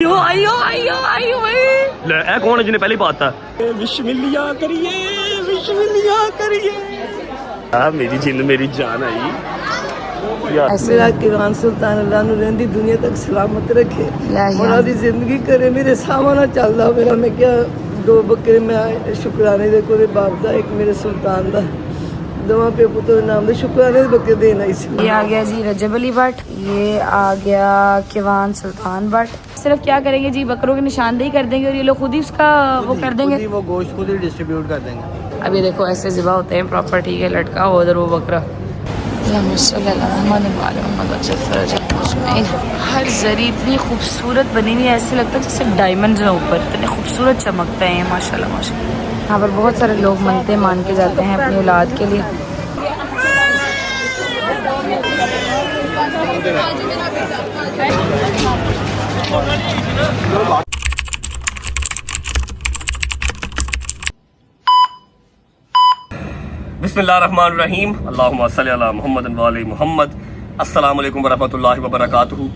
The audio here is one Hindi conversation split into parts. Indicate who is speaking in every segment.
Speaker 1: आइयो आइयो आइयो
Speaker 2: ले ए कौन है जिन्हें पहले ही पाता
Speaker 1: विश मिलिया करिए
Speaker 2: मेरी जिंद मेरी जान आई
Speaker 3: मेरा किरान सुल्तान अल्लाह नु रहंदी दुनिया तक सलामत रखे मोरा दी जिंदगी करे मेरे सामने चलदा होवे मैं क्या दो बकरे मैं शुक्राने दे कोरे बाप दा एक मेरे सुल्तान दा दोवां पे पुत्र नाम दे शुक्राने दे बकरे देना इस
Speaker 4: ये आ गया जी रजब अली भट्ट, ये आ गया किवान सुल्तान भट्ट। सिर्फ क्या करेंगे जी, बकरों की निशानदेही कर देंगे और ये लोग खुद ही उसका वो कर देंगे,
Speaker 5: वो गोश्त खुद ही डिस्ट्रीब्यूट कर देंगे।
Speaker 4: अभी देखो ऐसे ज़िबा होते हैं प्रॉपर, ठीक है, लटका हो उधर वो बकरा। हर जरी इतनी खूबसूरत बनी हुई है, ऐसे लगता है जैसे डायमंड्स हैं ऊपर, इतने खूबसूरत चमकते हैं माशाल्लाह माशाल्लाह। यहाँ पर बहुत सारे लोग मनते मान के जाते हैं अपनी औलाद के लिए।
Speaker 2: बिस्मिल्लाहिर्रहमानिर्रहीम, अल्लाहुम्मा सल्ली अला मुहम्मद व आले मुहम्मद। अस्सलाम वालेकुम वरहमतुल्लाहि वबरकातुहू।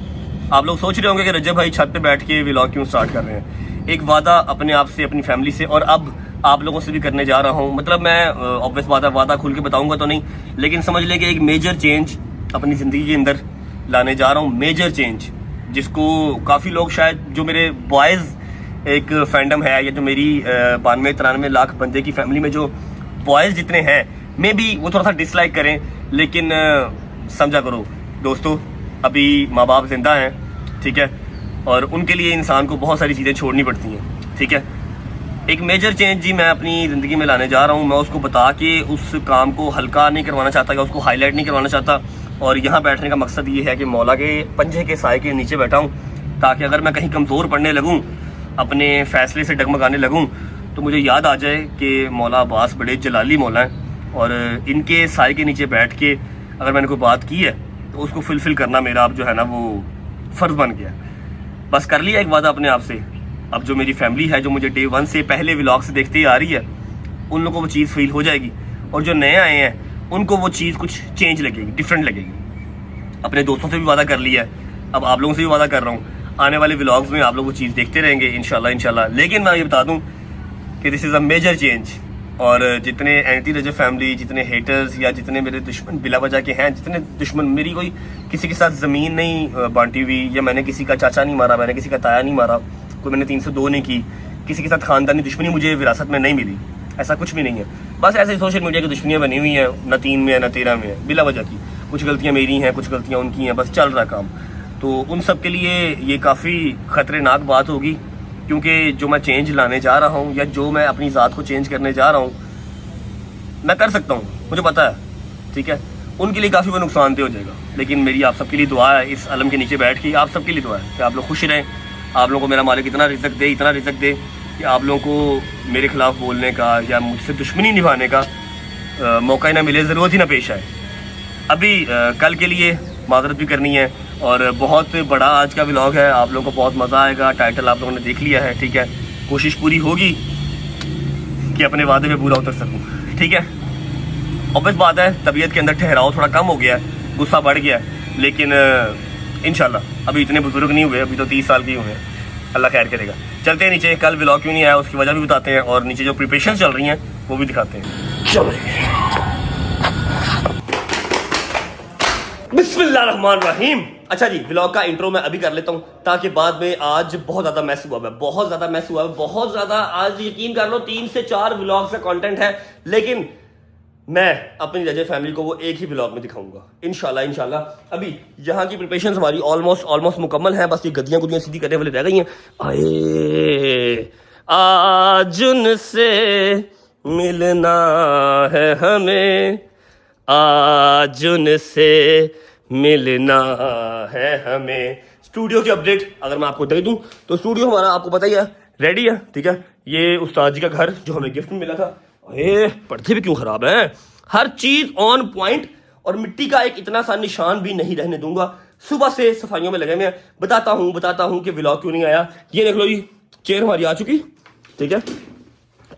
Speaker 2: आप लोग सोच रहे होंगे कि रजब भाई छत पे बैठ के व्लॉग क्यों स्टार्ट कर रहे हैं। एक वादा अपने आप से, अपनी फैमिली से और अब आप लोगों से भी करने जा रहा हूँ। मतलब मैं ऑब्वियस बात है, वादा खुल के बताऊंगा तो नहीं, लेकिन समझ लें कि एक मेजर चेंज अपनी ज़िंदगी के अंदर लाने जा रहा हूँ। मेजर चेंज जिसको काफ़ी लोग, शायद जो मेरे बॉयज़ एक फैंडम है, या जो मेरी 92-93 लाख बंदे की फैमिली में जो बॉयज़ जितने हैं, मे बी वो थोड़ा सा डिसलाइक करें, लेकिन समझा करो दोस्तों, अभी माँ बाप जिंदा हैं, ठीक है, और उनके लिए इंसान को बहुत सारी चीज़ें छोड़नी पड़ती हैं, ठीक है। एक मेजर चेंज जी मैं अपनी ज़िंदगी में लाने जा रहा हूँ। मैं उसको बता के उस काम को हल्का नहीं करवाना चाहता, या उसको हाईलाइट नहीं करवाना चाहता। और यहाँ बैठने का मकसद ये है कि मौला के पंजे के साए के नीचे बैठा हूँ, ताकि अगर मैं कहीं कमज़ोर पड़ने लगूँ, अपने फ़ैसले से डगमगाने लगूँ, तो मुझे याद आ जाए कि मौला अब्बास बड़े जलाली मौला हैं, और इनके साए के नीचे बैठ के अगर मैंने कोई बात की है तो उसको फुलफ़िल करना मेरा अब जो है ना वो फ़र्ज़ बन गया। बस कर लिया एक वादा अपने आप से। अब जो मेरी फैमिली है, जो मुझे डे 1 से पहले व्लॉग से देखते ही आ रही है, उन लोगों को वो चीज़ फील हो जाएगी, और जो नए आए हैं उनको वो चीज़ कुछ चेंज लगेगी, डिफरेंट लगेगी। अपने दोस्तों से भी वादा कर लिया है, अब आप लोगों से भी वादा कर रहा हूँ, आने वाले व्लॉग्स में आप लोग वो चीज़ देखते रहेंगे इंशाल्लाह। लेकिन मैं ये बता दूँ कि this is a major change, और जितने एंटी रजब फैमिली, जितने हेटर्स या जितने मेरे दुश्मन बिला वजह के हैं, जितने दुश्मन, मेरी कोई किसी के साथ ज़मीन नहीं बांटी हुई, या मैंने किसी का चाचा नहीं मारा, मैंने किसी का ताया नहीं मारा, कोई मैंने 302 नहीं की, किसी के साथ ख़ानदानी दुश्मनी मुझे विरासत में नहीं मिली, ऐसा कुछ भी नहीं है। बस ऐसे सोशल मीडिया की दुश्मनियाँ बनी हुई हैं, न 3 में है न 13 में है, बिला वजह की। कुछ गलतियाँ मेरी हैं, कुछ गलतियाँ उनकी हैं, बस चल रहा काम। तो उन सब के लिए ये काफ़ी ख़तरनाक बात होगी, क्योंकि जो मैं चेंज लाने जा रहा हूँ, या जो मैं अपनी ज़ात को चेंज करने जा रहा हूँ, मैं कर सकता हूँ, मुझे पता है, ठीक है। उनके लिए काफ़ी वो नुकसानदेह हो जाएगा, लेकिन मेरी आप सबके लिए दुआ है, इस अलम के नीचे बैठ के आप सबके लिए दुआ है कि आप लोग खुश रहें, आप लोगों को मेरा मालिक इतना रिज़्क़ दे, इतना रिज़्क़ दे कि आप लोगों को मेरे ख़िलाफ़ बोलने का या मुझसे दुश्मनी निभाने का मौका ही ना मिले, ज़रूरत ही ना पेश आए। अभी कल के लिए माज़रत भी करनी है, और बहुत बड़ा आज का व्लॉग है, आप लोगों को बहुत मज़ा आएगा। टाइटल आप लोगों ने देख लिया है, ठीक है। कोशिश पूरी होगी कि अपने वादे में पूरा उतर सकूँ, ठीक है। ऑब्वियस बात है, तबीयत के अंदर ठहराव थोड़ा कम हो गया है, गुस्सा बढ़ गया है, लेकिन इंशाल्लाह अभी इतने बुजुर्ग नहीं हुए, अभी तो 30 साल के हुए हैं, अल्लाह खैर करेगा। चलते हैं नीचे, कल व्लॉग क्यों नहीं आया उसकी वजह भी बताते हैं, और नीचे जो प्रिपरेशन चल रही हैं वो भी दिखाते हैं। चलो बिस्मिल्लाहिर्रहमानिर्रहीम। अच्छा जी, व्लॉग का इंट्रो मैं अभी कर लेता हूँ, ताकि बाद में, आज बहुत ज़्यादा मैस हुआ है, बहुत ज़्यादा मैस हुआ है, बहुत ज़्यादा। आज यकीन कर लो 3 से 4 व्लॉग का कंटेंट है, लेकिन मैं अपनी रजब फैमिली को वो एक ही व्लॉग में दिखाऊंगा इंशाल्लाह। अभी यहाँ की प्रिपरेशन हमारी ऑलमोस्ट मुकम्मल है, बस ये गद्दियाँ गुद्दियाँ सीधी करने वाली रह गई हैं। आए आज उनसे मिलना है हमें, आज उनसे मिलना है हमें। स्टूडियो की अपडेट अगर मैं आपको दे दूं तो स्टूडियो हमारा आपको पता ही है, रेडी है, ठीक है। ये उस्ताद जी का घर जो हमें गिफ्ट में मिला था। पर्दे भी क्यों खराब हैं, हर चीज ऑन पॉइंट, और मिट्टी का एक इतना सा निशान भी नहीं रहने दूंगा। सुबह से सफाइयों में लगे हुए हैं। बताता हूँ कि व्लॉग क्यों नहीं आया। ये देख लो जी, चेयर हमारी आ चुकी, ठीक है,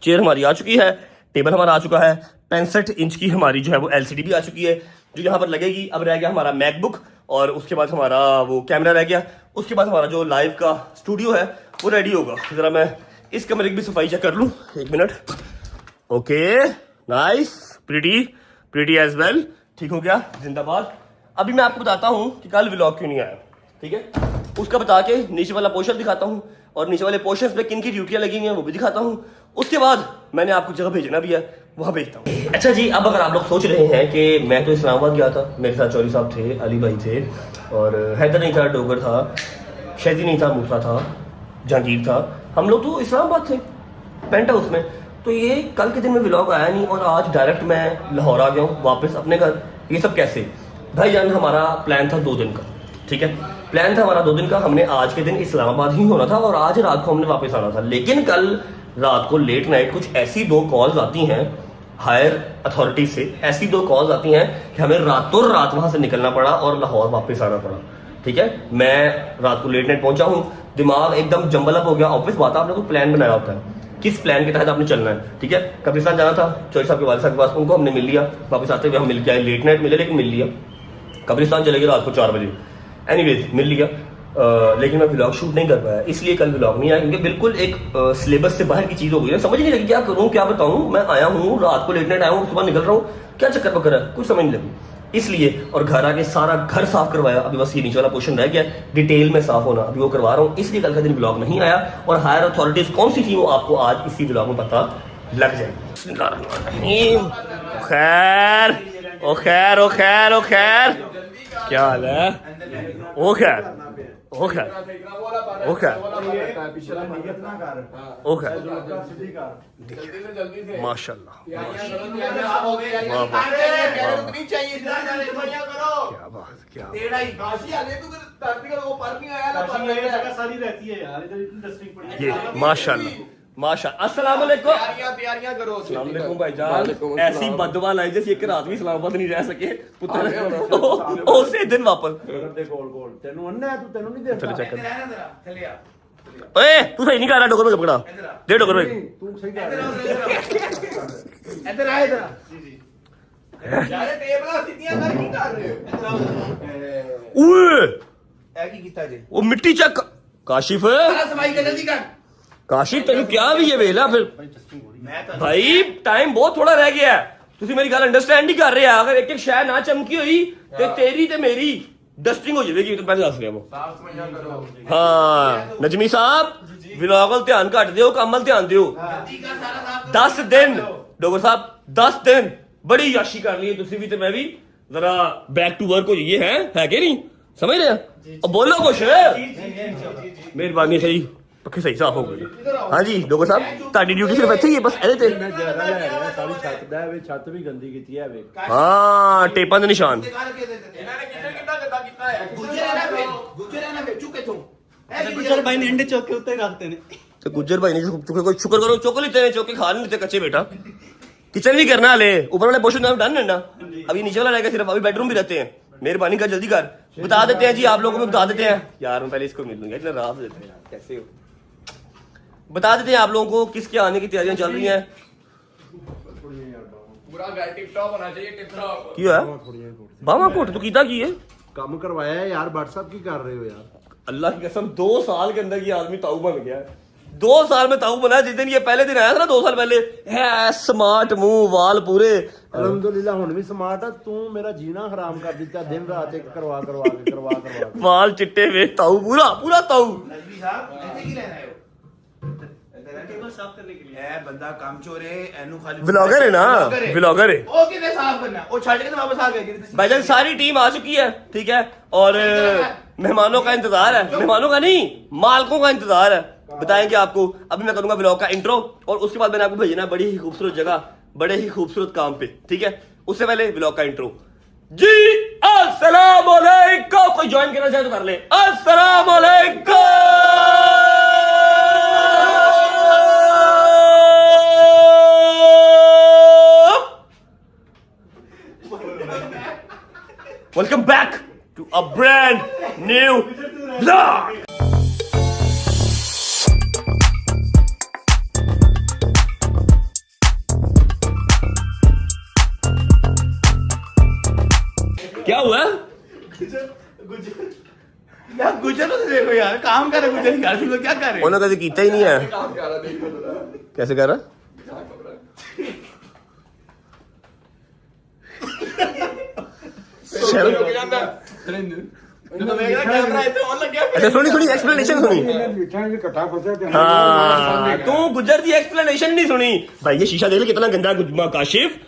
Speaker 2: चेयर हमारी आ चुकी है, टेबल हमारा आ चुका है, 65 इंच की हमारी जो है वो LCD भी आ चुकी है, जो यहाँ पर लगेगी। अब रह गया हमारा मैकबुक, और उसके बाद हमारा वो कैमरा रह गया। उसके बाद हमारा जो लाइव का स्टूडियो है वो रेडी होगा। जरा मैं इस कमरे की भी सफाई चेक कर लूँ, 1 minute. Okay, nice, pretty as well, ठीक हो गया, जिंदाबाद। अभी मैं आपको बताता हूँ कि कल व्लॉग क्यों नहीं आया, ठीक है, उसका बता के नीचे वाला पोर्शन दिखाता हूँ और नीचे वाले पोर्शन पे किन की ड्यूटियां लगी हुई हैं वो भी दिखाता हूँ। उसके बाद मैंने आपको जगह भेजना भी है, वहां भेजता हूँ। अच्छा जी, अब अगर आप लोग सोच रहे हैं कि मैं तो इस्लामाबाद गया था, मेरे साथ चौधरी साहब थे, अली भाई थे, और हैदर नहीं था, डोगर था, शहजी नहीं था, मूसा था, जहांगीर था, हम लोग तो इस्लामाबाद थे पेंट हाउस में। तो ये कल के दिन में व्लॉग आया नहीं और आज डायरेक्ट मैं लाहौर आ गया हूँ वापस अपने घर। ये सब कैसे भाईजान? हमारा प्लान था 2 दिन का, ठीक है, प्लान था हमारा 2 दिन का। हमने आज के दिन इस्लामाबाद ही होना था और आज रात को हमने वापस आना था। लेकिन कल रात को लेट नाइट कुछ ऐसी 2 कॉल्स आती हैं हायर अथॉरिटी से, ऐसी 2 कॉल्स आती हैं कि हमें रातों रात वहां से निकलना पड़ा और लाहौर वापस आना पड़ा, ठीक है। मैं रात को लेट नाइट पहुंचा हूँ, दिमाग एकदम जंबल अप हो गया। ऑब्वियस बात है, आपने कोई प्लान बनाया होता है, किस प्लान के तहत आपने चलना है, ठीक है। कब्रिस्तान जाना था चौधरी साहब के वालिद साहब के पास, उनको हमने मिल लिया, वापस आते हुए हम मिल गए, लेट नाइट मिले लेकिन मिल लिया। कब्रिस्तान चले गए रात को 4 बजे, एनीवेज मिल लिया। लेकिन मैं व्लॉग शूट नहीं कर पाया, इसलिए कल व्लॉग नहीं आया, क्योंकि बिल्कुल एक सिलेबस से बाहर की चीज हो गई है। समझ नहीं लगी क्या करूं क्या बताऊं। मैं आया हूं रात को लेट नाइट आया हूं, सुबह निकल रहा हूं, क्या चक्कर पकड़ है, कुछ समझ नहीं लगी, इसलिए। और घर आके सारा घर साफ करवाया, अभी बस ये नीचे वाला पोर्शन रह गया डिटेल में साफ होना, अभी वो करवा रहा हूँ, इसलिए कल का दिन व्लॉग नहीं आया। और हायर अथॉरिटीज कौन सी थी वो आपको आज इसी व्लॉग में पता लग जाएगी। खैर ओ खैर ओ खैर ओ खैर, क्या हाल है? ओ खैर ओ खैर ओ खैर ओ खैर, माशाल्लाह, क्या बात, क्या ये माशाल्लाह माशाल्लाह। अस्सलाम वालेकुम, अस्सलाम वालेकुम भाईजान। ऐसी बदवा लाई जैसे एक रात भी इस्लामाबाद नहीं रह सके पुत्र, उसे दिन वापस चलो चेक कर। ओए तू सही नहीं कर रहा, डोगर में पकड़ा दे, डोगर में
Speaker 5: तू सही कर रहा है। इधर आ, इधर यार टेबल स्थितियां कर की कर रहे हो?
Speaker 2: ओए
Speaker 5: ए की कीता जी?
Speaker 2: वो मिट्टी चेक काशिफ,
Speaker 5: सफाई कर जल्दी कर
Speaker 2: काशिफ, तेन क्या भी ये वेला फिर भाई, टाइम बहुत थोड़ा रह गया है, तुसी मेरी गल अंडरस्टैंड ही कर रहे हैं। अगर एक एक शय ना चमकी हुई ते तेरी ते मेरी डस्टिंग हो जाएगी, तो पहले दस रहे वो। हाँ नजमी साहब, व्लॉग वल ध्यान घट दियो, काम वल ध्यान दियो। 10 दिन डोगर साहब, 10 दिन बड़ी याशी कर ली तुसी भी ते मैं भी, जरा बैक टू वर्क हो जाइए, है कि नहीं? समझ रहे हैं? अब बोलो कुछ, मेहरबानी सही पक्के सही साफ हो गए। हाँ जी डोगर साहब, ताड़ी ड्यूटी सिर्फ ਇੱਥੇ ਹੀ ਹੈ ਬਸ ਇਹਦੇ ਤੇ।
Speaker 5: सारी छत दा है, छत भी गंदी कीती है वे।
Speaker 2: हाँ ਟੇਪਾਂ ਦੇ ਨਿਸ਼ਾਨ।
Speaker 5: ਇਹਨਾਂ ਨੇ ਕਿੰਨਾ ਗੰਦਾ ਕੀਤਾ ਹੈ। ਗੁੱਜਰ ਨਾ ਵੇਚੂ ਕਿਥੋਂ? ਗੁੱਜਰ ਭਾਈ ਨੇ ਅੰਡੇ ਚੌਕ ਕੇ ਉੱਤੇ ਰੱਖਦੇ ਨੇ।
Speaker 2: तो गुज्जर भाई ने कोई शुक्र करो चौक लेते हैं, चौके खा नहीं लेते कच्चे बेटा। किचन भी करना ले, ऊपर वाले पोर्शन डन है ना, अभी नीचे वाला रहेगा सिर्फ, अभी बेडरूम भी रहते हैं। मेहरबानी कर जल्दी कर, बता देते हैं जी आप लोगों को, बता देते हैं यार, मैं पहले इसको मिल लूंगा, इतना रात देते हैं कैसे हो, बता देते हैं आप लोगों को किसके आने की तैयारियां चल रही हैं।
Speaker 6: पूरा घर टिप टॉप होना चाहिए, टिप टॉप।
Speaker 2: क्यों है बामा कोट तू कीता की है?
Speaker 5: काम करवाया है यार, व्हाट्सएप की कर रहे हो यार?
Speaker 2: अल्लाह की कसम 2 साल के अंदर ये आदमी ताऊ बन गया है। 2 साल में ताऊ बना। जिस दिन ये पहले दिन आया था ना 2 साल पहले, है स्मार्ट मुंह वाल पूरे,
Speaker 5: अल्हम्दुलिल्लाह हुन भी स्मार्ट है। तू मेरा जीना हराम कर दिता, दिन रात एक करवा के
Speaker 2: वाल चिट्टे वे, ताऊ पूरा पूरा ताऊ।
Speaker 6: नजमी साहब ऐसे की लेना है टेबल साफ करने के लिए है, बंदा काम चोर है, एनु खाली
Speaker 2: व्लॉगर है ना, व्लॉगर है।
Speaker 6: ओ कितने साफ करना है, ओ छाड़ के तो वापस आ गए।
Speaker 2: भाईजान सारी टीम आ चुकी है, ठीक है, और मेहमानों का इंतजार है, मेहमानों का नहीं मालकों का इंतजार है। बताएंगे आपको, अभी मैं करूंगा व्लॉग का इंट्रो और उसके बाद मैंने आपको भेजना है बड़ी ही खूबसूरत जगह, बड़े ही खूबसूरत काम पे, ठीक है। उससे पहले व्लॉग का इंट्रो जी। अस्सलाम वालेकुम, कोई ज्वाइन करना चाहे तो कर ले। अस्सलाम वालेकुम, welcome back to a brand new vlog. क्या हुआ?
Speaker 6: यार गुजर तो देखो यार, काम कर रहे गुजर यार, तुम लोग क्या कर रहे हो?
Speaker 2: उन्होंने कभी कीता ही नहीं है। कैसे कर रहा? अच्छा सुनी एक्सप्लेनेशन सुनी। हाँ तू गुजर दी एक्सप्लेनेशन नहीं सुनी भाई। ये शीशा देख ले कितना गंदा काशिफ,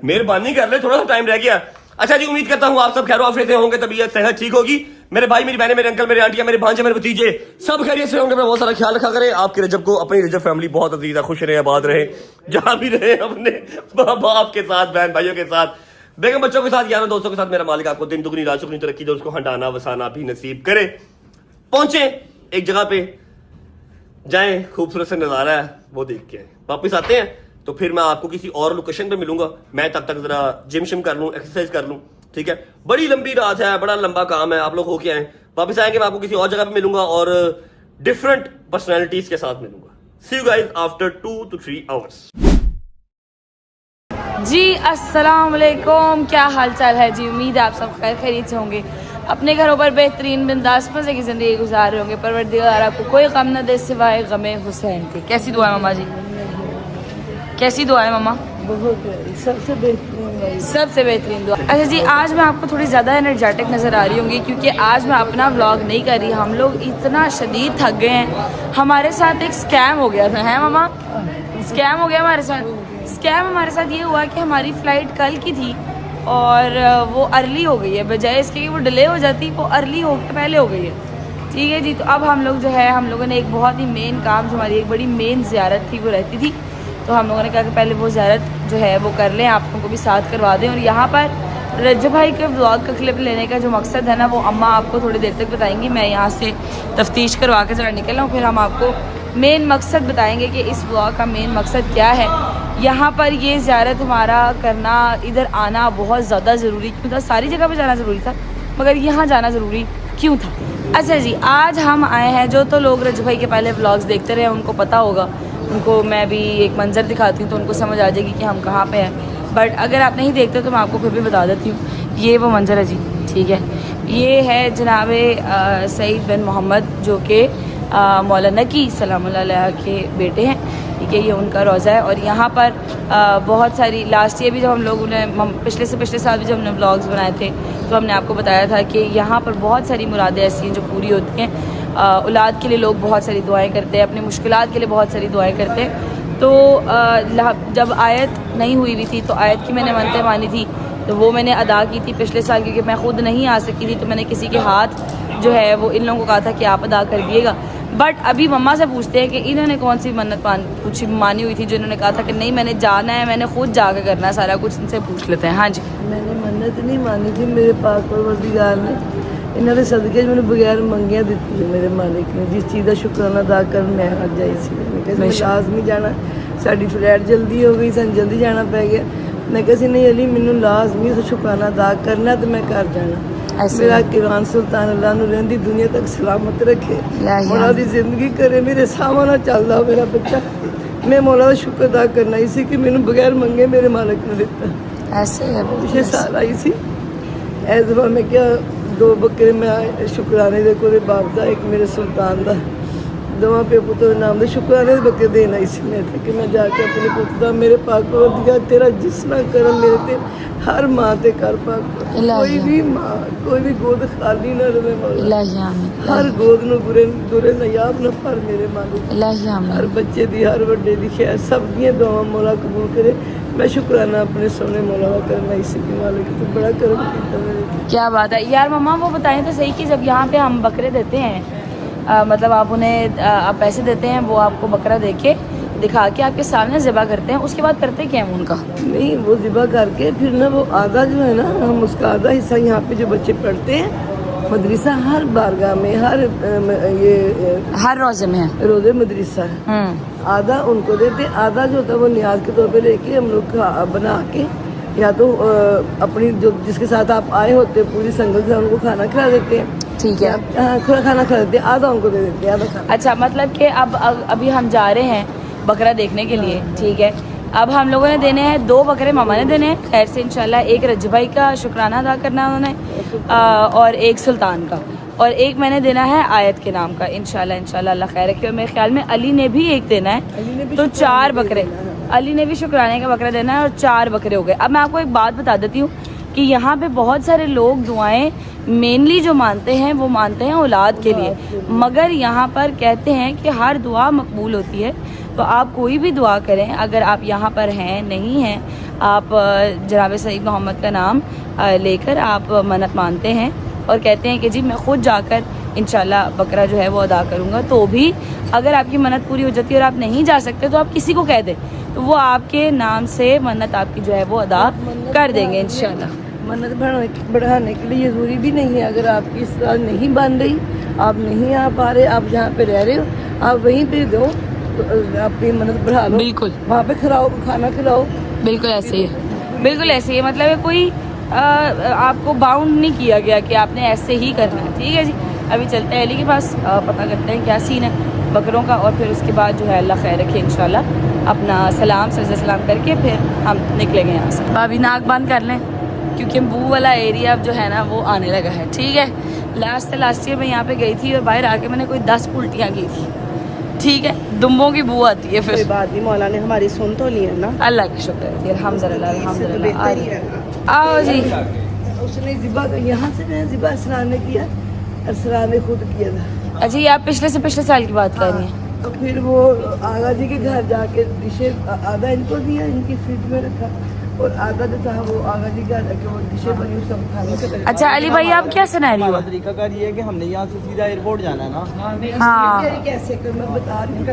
Speaker 2: मेहरबानी कर ले, थोड़ा सा टाइम रह गया। अच्छा जी, उम्मीद करता हूँ आप सब खैर आफियत से होंगे, तबीयत सेहत ठीक होगी। मेरे भाई, मेरी बहनें, मेरे अंकल, मेरे आंटियां, मेरे भांजे, मेरे भतीजे सब खैरियत से होंगे। मैं बहुत सारा ख्याल रखा करें। आपके रजब को, अपनी रजब फैमिली बहुत अजीज है, खुश रहे, आबाद रहे, जहां भी रहे, अपने बाप के साथ, बहन भाइयों के साथ, बेगम बच्चों के साथ, यारों दोस्तों के साथ। मेरा मालिक आपको दिन दुगनी रात चुगनी तरक्की दे, उसको हटाना वसाना भी नसीब करे। पहुंचे एक जगह पे, जाएं, खूबसूरत सा नजारा है वो देख के आए, वापिस आते हैं तो फिर मैं आपको किसी और लोकेशन पे मिलूंगा। मैं तब तक जरा जिम शिम कर लूं, एक्सरसाइज कर लूं, ठीक है। बड़ी लंबी रात है, बड़ा लंबा काम है, आप लोग होके आए। वापस आएंगे, मैं आपको किसी और जगह पे मिलूंगा और डिफरेंट पर्सनैलिटीज के साथ मिलूंगा। See you guys after 2 to 3 hours।
Speaker 4: जी अस्सलाम वालेकुम, क्या हाल चाल है जी? उम्मीद है आप सब खैरियत से होंगे, अपने घरों पर बेहतरीन बिंदास मज़े की ज़िंदगी गुजार रहे होंगे। परवरदिगार आपको कोई गम न दे सिवाय गमे हुसैन के। कैसी दुआ है मामा जी? कैसी दुआ है मामा?
Speaker 3: बहुत सबसे बेहतरीन,
Speaker 4: सबसे बेहतरीन दुआ। अच्छा जी, आज मैं आपको थोड़ी ज़्यादा एनर्जेटिक नज़र आ रही होंगी क्योंकि आज मैं अपना व्लॉग नहीं कर रही। हम लोग इतना शदीद थक गए हैं। हमारे साथ एक स्कैम हो गया था, है मामा? स्कैम हो गया हमारे साथ। स्कैम हमारे साथ ये हुआ कि हमारी फ़्लाइट कल की थी और वो अर्ली हो गई है, बजाय इसके कि वो डिले हो जाती, वो अर्ली हो के पहले हो गई है। ठीक है जी, तो अब हम लोग जो है, हम लोगों ने एक बहुत ही मेन काम, जो हमारी एक बड़ी मेन ज़ियारत थी वो रहती थी, तो हम लोगों ने कहा कि पहले वो ज़ियारत जो है वो कर लें, आप लोगों को भी साथ करवा दें। और यहाँ पर रज्जब भाई के व्लॉग का क्लिप लेने का जो मकसद है ना, वो अम्मा आपको थोड़ी देर तक बताएंगी। मैं यहाँ से तफ्तीश करवा के ज़रा निकल आऊँ, फिर हम आपको मेन मकसद बताएंगे कि इस व्लॉग का मेन मकसद क्या है। यहाँ पर ये ज़ियारत हमारा करना, इधर आना बहुत ज़्यादा ज़रूरी क्यों था? सारी जगह पर जाना ज़रूरी था, मगर यहाँ जाना ज़रूरी क्यों था? अच्छा जी, आज हम आए हैं, जो तो लोग रज्जब भाई के पहले व्लॉग्स देखते रहे उनको पता होगा, उनको मैं भी एक मंज़र दिखाती हूँ तो उनको समझ आ जाएगी कि हम कहाँ पे हैं। बट अगर आप नहीं देखते तो मैं आपको फिर भी बता देती हूँ। ये वो मंज़र है जी, ठीक है। ये है जनाब सईद बिन मोहम्मद, जो कि मौलाना की सलामुल्लाह अलैह के बेटे हैं, ठीक है। ये उनका रोज़ा है और यहाँ पर बहुत सारी, लास्ट ईयर भी जब हम लोगों ने, पिछले साल भी जब हमने व्लॉग्स बनाए थे तो हमने आपको बताया था कि यहाँ पर बहुत सारी मुरादें ऐसी हैं जो पूरी होती हैं। औलाद के लिए लोग बहुत सारी दुआएं करते हैं, अपनी मुश्किलात के लिए बहुत सारी दुआएं करते हैं। तो जब आयत नहीं हुई हुई थी तो आयत की मैंने मन्नतें मानी थी, तो वो मैंने अदा की थी पिछले साल, क्योंकि मैं खुद नहीं आ सकी थी, तो मैंने किसी के हाथ जो है वो इन लोगों को कहा था कि आप अदा कर दिएगा। बट अभी मम्मा से पूछते हैं कि इन्होंने कौन सी मन्नत मानी हुई थी जो इन्होंने कहा था कि नहीं मैंने जाना है, मैंने खुद जाकर करना है सारा कुछ। इनसे पूछ लेते हैं। हाँ जी,
Speaker 3: मैंने मन्नत नहीं मानी थी, मेरे पाक परवरदिगार ने इन्होंने सदके मैंने बगैर मंगिया दी है मेरे मालिक ने, जिस चीज़ का शुक्राना अदा कर मैं आज आई सी। मैं लाजमी जाना, साड़ी फ्लाइट जल्दी हो गई, सन जल्दी जाना पै गया। मैं किसी नहीं अली मैनू लाजमी तो शुक्राना अदा करना, तो मैं घर जाना। मेरा किरान सुल्तान अल्लाह नूं रहंदी दुनिया तक सलामत रखे, मौला दी जिंदगी करे, मेरे सामने चलदा हो मेरा बच्चा। मैं मौला का शुक्र अदा करना ही सी कि मैनू बगैर मंगे मेरे मालिक ने दिता।
Speaker 4: ऐसे है
Speaker 3: पिछले साल आई सी, इस दफा मैं क्या 2 बकरे मैं शुक्राने दे कोले बाप दा, एक मेरे सुल्तान दा, दोवां पे पुत्र नाम दे शुक्राने दे बकरे देन आई सी मैं कि मैं जाके अपने पुत्र दा, मेरे पाक परवरदिगार तेरा जिसना करम मेरे ते हर माँ ते कर पाक, कोई भी माँ कोई भी गोद खाली ना रहे मौला, हर गोद नूं दुरे नयाब न पर मेरे मालिक, हर बच्चे दी हर वड्डे दी खैर सब दियां दुआवां मौला कबूल करे। मैं शुक्राना अपने सोने मौला का करना इसी की मालिक, तो बड़ा करम कीता मेरे।
Speaker 4: क्या बात है यार। मम्मा वो बताएं तो सही कि जब यहाँ पे हम बकरे देते हैं, मतलब आप उन्हें आप पैसे देते हैं, वो आपको बकरा देके दिखा के आपके सामने ज़िबा करते हैं, उसके बाद करते क्या है उनका?
Speaker 3: नहीं, वो ज़िबा करके फिर ना वो आधा जो है ना, हम उसका आधा हिस्सा यहाँ पे जो बच्चे पढ़ते हैं मदरसा, हर बारगाह में, हर ये
Speaker 4: हर रोज़े में है,
Speaker 3: रोज़े मदरसा है, आधा उनको देते, आधा जो होता है वो न्याज के तौर पे लेके हम लोग बना के, या तो अपनी जो जिसके साथ आप आए होते पूरी संगत से उनको खाना खिला देते हैं,
Speaker 4: ठीक है।
Speaker 3: हाँ, खाना खिला देते हैं, आधा उनको दे देते हैं, आधा खाना।
Speaker 4: अच्छा, मतलब कि अब अभी हम जा रहे हैं बकरा देखने के लिए, ठीक है। अब हम लोगों ने देने हैं 2 बकरे, मामा ने देने हैं खैर से इंशाल्लाह। एक रज्जब भाई का शुक्राना अदा करना है उन्होंने, और एक सुल्तान का। और एक मैंने देना है आयत के नाम का, इंशाल्लाह इंशाल्लाह अल्लाह खैर रखे। और मेरे ख्याल में अली ने भी एक देना है, तो 4 बकरे। अली ने भी शुक्राने का बकरा देना है और 4 बकरे हो गए। अब मैं आपको एक बात बता देती हूँ कि यहाँ पे बहुत सारे लोग दुआएं मेनली जो मानते हैं वो मानते हैं औलाद के लिए, मगर यहाँ पर कहते हैं कि हर दुआ मकबूल होती है। तो आप कोई भी दुआ करें, अगर आप यहाँ पर हैं नहीं हैं, आप जनाब सईद मोहम्मद का नाम लेकर आप मन्नत मानते हैं और कहते हैं कि जी मैं ख़ुद जाकर इंशाल्लाह बकरा जो है वो अदा करूँगा, तो भी अगर आपकी मन्नत पूरी हो जाती है और आप नहीं जा सकते तो आप किसी को कह दें, तो वो आपके नाम से मन्नत आपकी जो है वो अदा कर देंगे इंशाल्लाह।
Speaker 3: मन्नत बढ़ाने के लिए ज़रूरी भी नहीं है, अगर आपकी इस तरह नहीं बन रही, आप नहीं आ पा रहे, आप जहाँ पे रह रहे हो आप वहीं पे दो, तो अपनी मन्नत बढ़ा लो,
Speaker 4: बिल्कुल
Speaker 3: वहाँ पे खिलाओ, खाना खिलाओ।
Speaker 4: बिल्कुल ऐसे ही है, बिल्कुल ऐसे ही है। मतलब है कोई आपको बाउंड नहीं किया गया कि आपने ऐसे ही करना है। ठीक है जी, अभी चलते हैं अली के पास, पता करते हैं क्या सीन है बकरों का, और फिर उसके बाद जो है अल्लाह खैर रखे इंशाल्लाह अपना सलाम सलाम करके फिर हम निकलेंगे यहाँ से। अभी नाक बंद कर लें क्योंकि बू वाला एरिया अब जो है ना वो आने लगा है। ठीक है, लास्ट ईयर मैं यहाँ पे गई थी और बाहर आके मैंने कोई 10 उल्टियाँ की थी। ठीक है, दुम्बों की बू आती है फिर।
Speaker 3: कोई बात नहीं, मौला ने हमारी सुन तो ली है ना,
Speaker 4: अल्लाह का शुक्र है जी, अल्हम्दुलिल्लाह अल्हम्दुलिल्लाह। आओ जी,
Speaker 3: उसने जिबा यहाँ से मैं जिबा असरान ने किया, असरान ने खुद किया था।
Speaker 4: अच्छा ये आप पिछले से पिछले साल की बात कर रही हैं?
Speaker 3: तो फिर वो आगा जी के घर जाके डिशें आधा इनको दिया, इनकी फ्रिज में रखा, और आधा जो था वो आगा जी के घर जाके वो डिशें बनी सब खाने से।
Speaker 4: अच्छा अली भाई आप क्या सिनेरियो है?
Speaker 6: तरीकाकार ये है कि हमने यहाँ से सीधा एयरपोर्ट जाना है ना।
Speaker 4: हाँ
Speaker 3: कैसे कर मैं बता रही हूँ।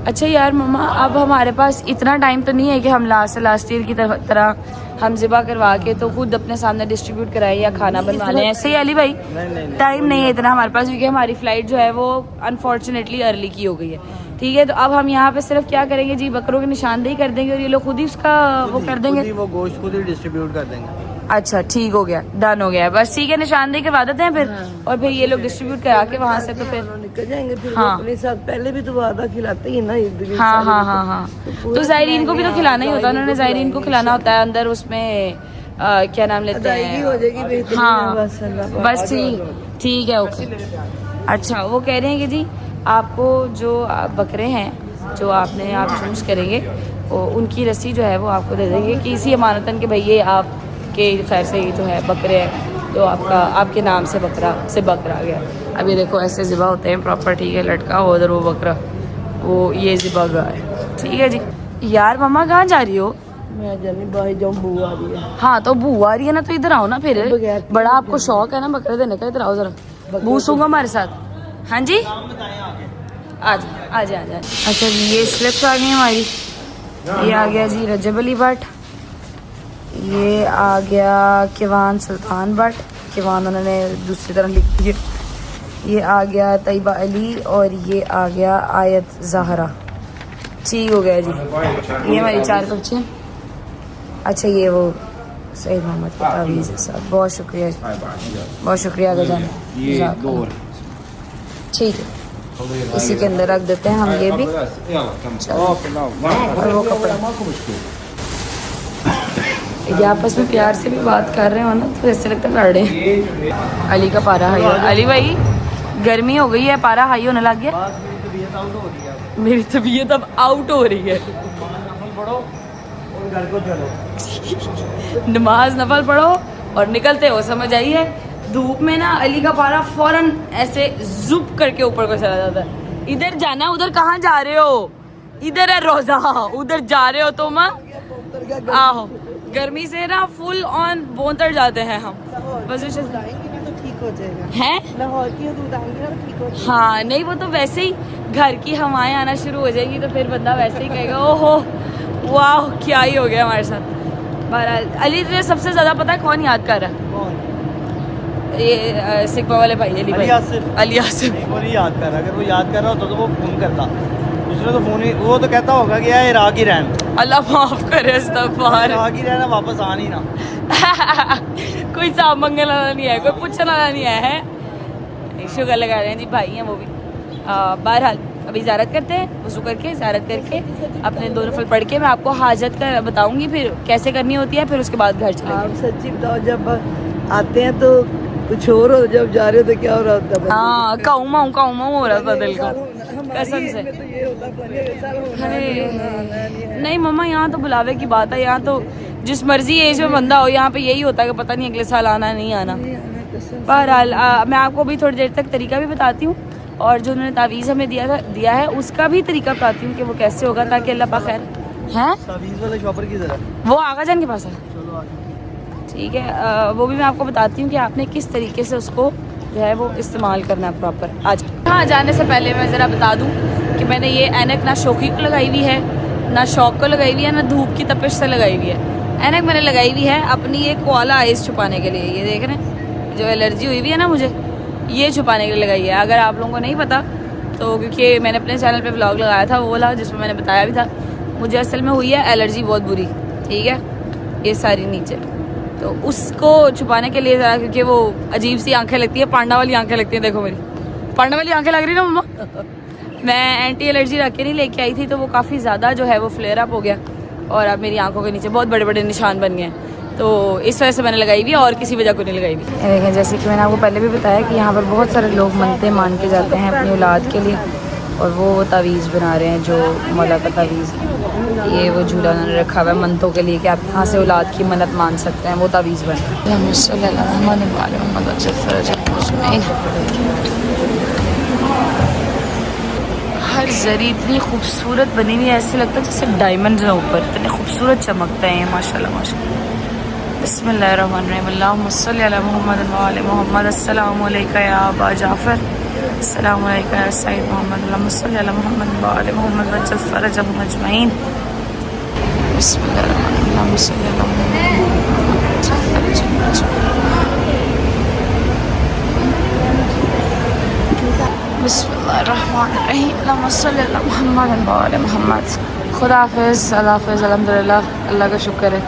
Speaker 4: अच्छा यार मम्मा, अब हमारे पास इतना टाइम तो नहीं है कि हम लास्ट ईयर की तरह हम ज़िबा करवा के तो खुद अपने सामने डिस्ट्रीब्यूट कराएं या खाना बनवा लें। ऐसे ही अली भाई टाइम नहीं है इतना हमारे पास, क्योंकि हमारी फ़्लाइट जो है वो अनफॉर्चुनेटली अर्ली की हो गई है। ठीक है, तो अब हम यहाँ पे सिर्फ क्या करेंगे जी, बकरों की निशानदेही कर देंगे और ये लोग खुद ही उसका वो कर देंगे,
Speaker 6: वो गोश्त खुद ही डिस्ट्रीब्यूट कर देंगे।
Speaker 4: अच्छा ठीक हो गया, डन हो गया, बस ठीक है, निशानदेही करवा देते हैं फिर और फिर ये लोग डिस्ट्रीब्यूट करा के वहाँ से तो फिर
Speaker 3: निकल जाएंगे। फिर
Speaker 4: हाँ।
Speaker 3: अपने साथ पहले भी तो आधा खिलाते ही ना
Speaker 4: हाँ हाँ हाँ हाँ, तो ज़ायरीन को भी तो खिलाना ही होता है, उन्होंने ज़ायरीन को खिलाना होता है अंदर उसमें क्या नाम लेते हैं,
Speaker 3: हो जाएगी बेहतरीन।
Speaker 4: हाँ
Speaker 3: बस अल्लाह
Speaker 4: बस ठीक है ओके। अच्छा वो कह रहे हैं कि जी आपको जो बकरे हैं जो आपने आप चूज़ करेंगे वो उनकी रस्सी जो है वो आपको दे देंगे कि इसी अमानतन के भैया आपके खैर से जो है बकरे हैं तो आपका आपके नाम से बकरा आ गया। अभी देखो ऐसे ज़िबा होते हैं प्रॉपर। ठीक है, लटका हो उधर वो बकरा, वो ये ज़िबा गाय। ठीक है जी। यार मम्मा कहाँ जा रही हो?
Speaker 3: मैं जानी भाई जाऊँ, बू आ रही है।
Speaker 4: हाँ तो बू आ रही है ना, तो इधर आओ ना फिर, बड़ा आपको शौक है ना बकरे देने का, इधर आओ जरा, बू सूंगा हमारे साथ। हाँ जी आजा। अच्छा जी ये स्लिप्स आ गई हमारी, ये आ गया जी रजब अली भट्ट, ये आ गया किवान सुल्तान भट्ट, किवान उन्होंने दूसरी तरह लिख दी, ये आ गया तैयबा अली और ये आ गया आयत ज़हरा। ठीक हो गया जी, ये हमारी 4 बच्चे। अच्छा ये वो सईद मोहम्मद की तावीज़ है साहब, बहुत शुक्रिया बहुत शुक्रिया गजान। ठीक है, इसी के अंदर रख देते हैं हम ये भी। और वो कपड़ा ये आपस में प्यार से भी बात कर रहे हो ना तो ऐसे लगता है लड़ रहे। अली का पारा हाई, अली भाई गर्मी हो गई है, पारा हाई होने लग गया। मेरी तबीयत अब आउट हो रही है। नमाज नफल पढ़ो और निकलते हो, समझ आई है। धूप में ना अली का पारा फौरन ऐसे जुप करके ऊपर को चला जाता है। इधर जाना, उधर कहाँ जा रहे हो? इधर है रोजा, उधर जा रहे हो तुम? आहो, गर्मी से ना फुल ऑन बोंतर जाते हैं हम। बस
Speaker 3: तो ठीक हो जाएगा
Speaker 4: है
Speaker 3: लाहौर की दूध आएंगे ना, ठीक हो जाएगा।
Speaker 4: हाँ नहीं, वो तो वैसे ही घर की हवाएं आना शुरू हो जाएगी तो फिर बंदा वैसे ही कहेगा ओहो वाह क्या ही हो गया हमारे साथ। बहरहाल अली तुझे सबसे ज्यादा पता है कौन याद कर रहा है? ये सिक्का वाले भाई अली आसिफ।
Speaker 6: वो नहीं याद कर रहा, अगर वो याद कर रहा होता तो वो फोन करता, उसने तो फोन ही, वो तो कहता होगा कि यार इराक ही रहना,
Speaker 4: अल्लाह माफ करे, अस्तगफार,
Speaker 6: इराक ही रहना, वापस आ नहीं ना।
Speaker 4: कोई साफ मंगने वाला नहीं है, कोई पूछने वाला नहीं है। शुगर लगा रहे हैं जी भाई हैं वो भी। बहरहाल अभी ज़ियारत करते हैं, वज़ू करके ज़ियारत करके अपने 2 नफल पढ़ के मैं आपको हाजत का बताऊंगी फिर कैसे करनी होती है, फिर उसके बाद घर चलेंगे।
Speaker 3: आप सच्ची बताओ, जब आते हैं तो कुछ और हो, जब जा रहे थे क्या हो रहा था?
Speaker 4: हाँ काऊ हो रहा था दिल को कसम से।
Speaker 3: तो ये होता
Speaker 4: नहीं मम्मा, यहाँ तो बुलावे की बात है, यहाँ तो जिस मर्जी एज में बंदा हो, यहाँ पे यही होता है कि पता नहीं अगले साल आना नहीं आना। बहरहाल मैं आपको भी थोड़ी देर तक तरीका भी बताती हूँ, और जो उन्होंने तावीज़ हमें दिया है उसका भी तरीका बताती हूँ कि वो कैसे होगा, ताकि अल्लाह पाक खैर है।
Speaker 5: तावीज़ वाले शॉपर की तरह
Speaker 4: वो आगा जान के पास है, ठीक है। वो भी मैं आपको बताती हूँ कि आपने किस तरीके से उसको जो है वो इस्तेमाल करना है प्रॉपर। आज हाँ, जाने से पहले मैं ज़रा बता दूँ कि मैंने ये ऐनक ना शौकी को लगाई हुई है, ना शौक को लगाई हुई है, ना धूप की तपिश से लगाई हुई है। ऐनक मैंने लगाई हुई है अपनी ये कोआला आइज़ छुपाने के लिए। ये देख रहे हैं, जो एलर्जी हुई हुई है ना मुझे, ये छुपाने के लिए लगाई है। अगर आप लोगों को नहीं पता तो, क्योंकि मैंने अपने चैनल पे व्लॉग लगाया था वो वाला, जिसमें मैंने बताया भी था, मुझे असल में हुई है एलर्जी बहुत बुरी, ठीक है, ये सारी नीचे, तो उसको छुपाने के लिए ज़रा, क्योंकि वो अजीब सी आंखें लगती है, पांडा वाली आंखें लगती हैं। देखो मेरी पांडा वाली आंखें लग रही ना मम्मा। मैं एंटी एलर्जी रख के नहीं लेके आई थी, तो वो काफ़ी ज़्यादा जो है वो फ्लेयर अप हो गया, और अब मेरी आंखों के नीचे बहुत बड़े बड़े निशान बन गए, तो इस वजह से मैंने लगाई हुई, और किसी वजह को नहीं लगाई हुई। देखें, जैसे कि मैंने आपको पहले भी बताया कि यहाँ पर बहुत सारे लोग मनते मान के जाते हैं अपनी औलाद के लिए, और वो तावीज़ बना रहे हैं, जो मौला का तावीज़, ये वो झूला उन्होंने रखा हुआ है मनतों के लिए कि आप यहाँ से औलाद की मन्नत मान सकते हैं, वो तावीज़ बन हर जरी इतनी खूबसूरत बनी हुई है, ऐसे लगता है जैसे डायमंड है ऊपर, इतने खूबसूरत चमकते हैं माशाल्लाह माशाल्लाह। बिस्मिल्लाहिर्रहमानिर्रहीम, अल्लाहुम्मा सल्ली अला मुहम्मद व आले मुहम्मद। अस्सलामु अलैका या अबा जाफ़र, अस्सलामु अलैका या सय्यद मोहम्मद, अल्लाहुम्मा सल्ली अला मुहम्मद व आले मुहम्मद वज्जल फ़रजहुम अजमईन। बिस्मिल्लाहिर्रहमानिर्रहीम, अल्लाहुम्मा सल्ली अला बिस्मिल्लाहिर्रहमानिर्रहीम, अल्लाहुम्मा सल्ली अला मुहम्मद व आले मुहम्मद। खुदा हाफ़िज़, अल्लाह हाफ़िज़, अल्हम्दुलिल्लाह, अल्लाह का शुक्र है,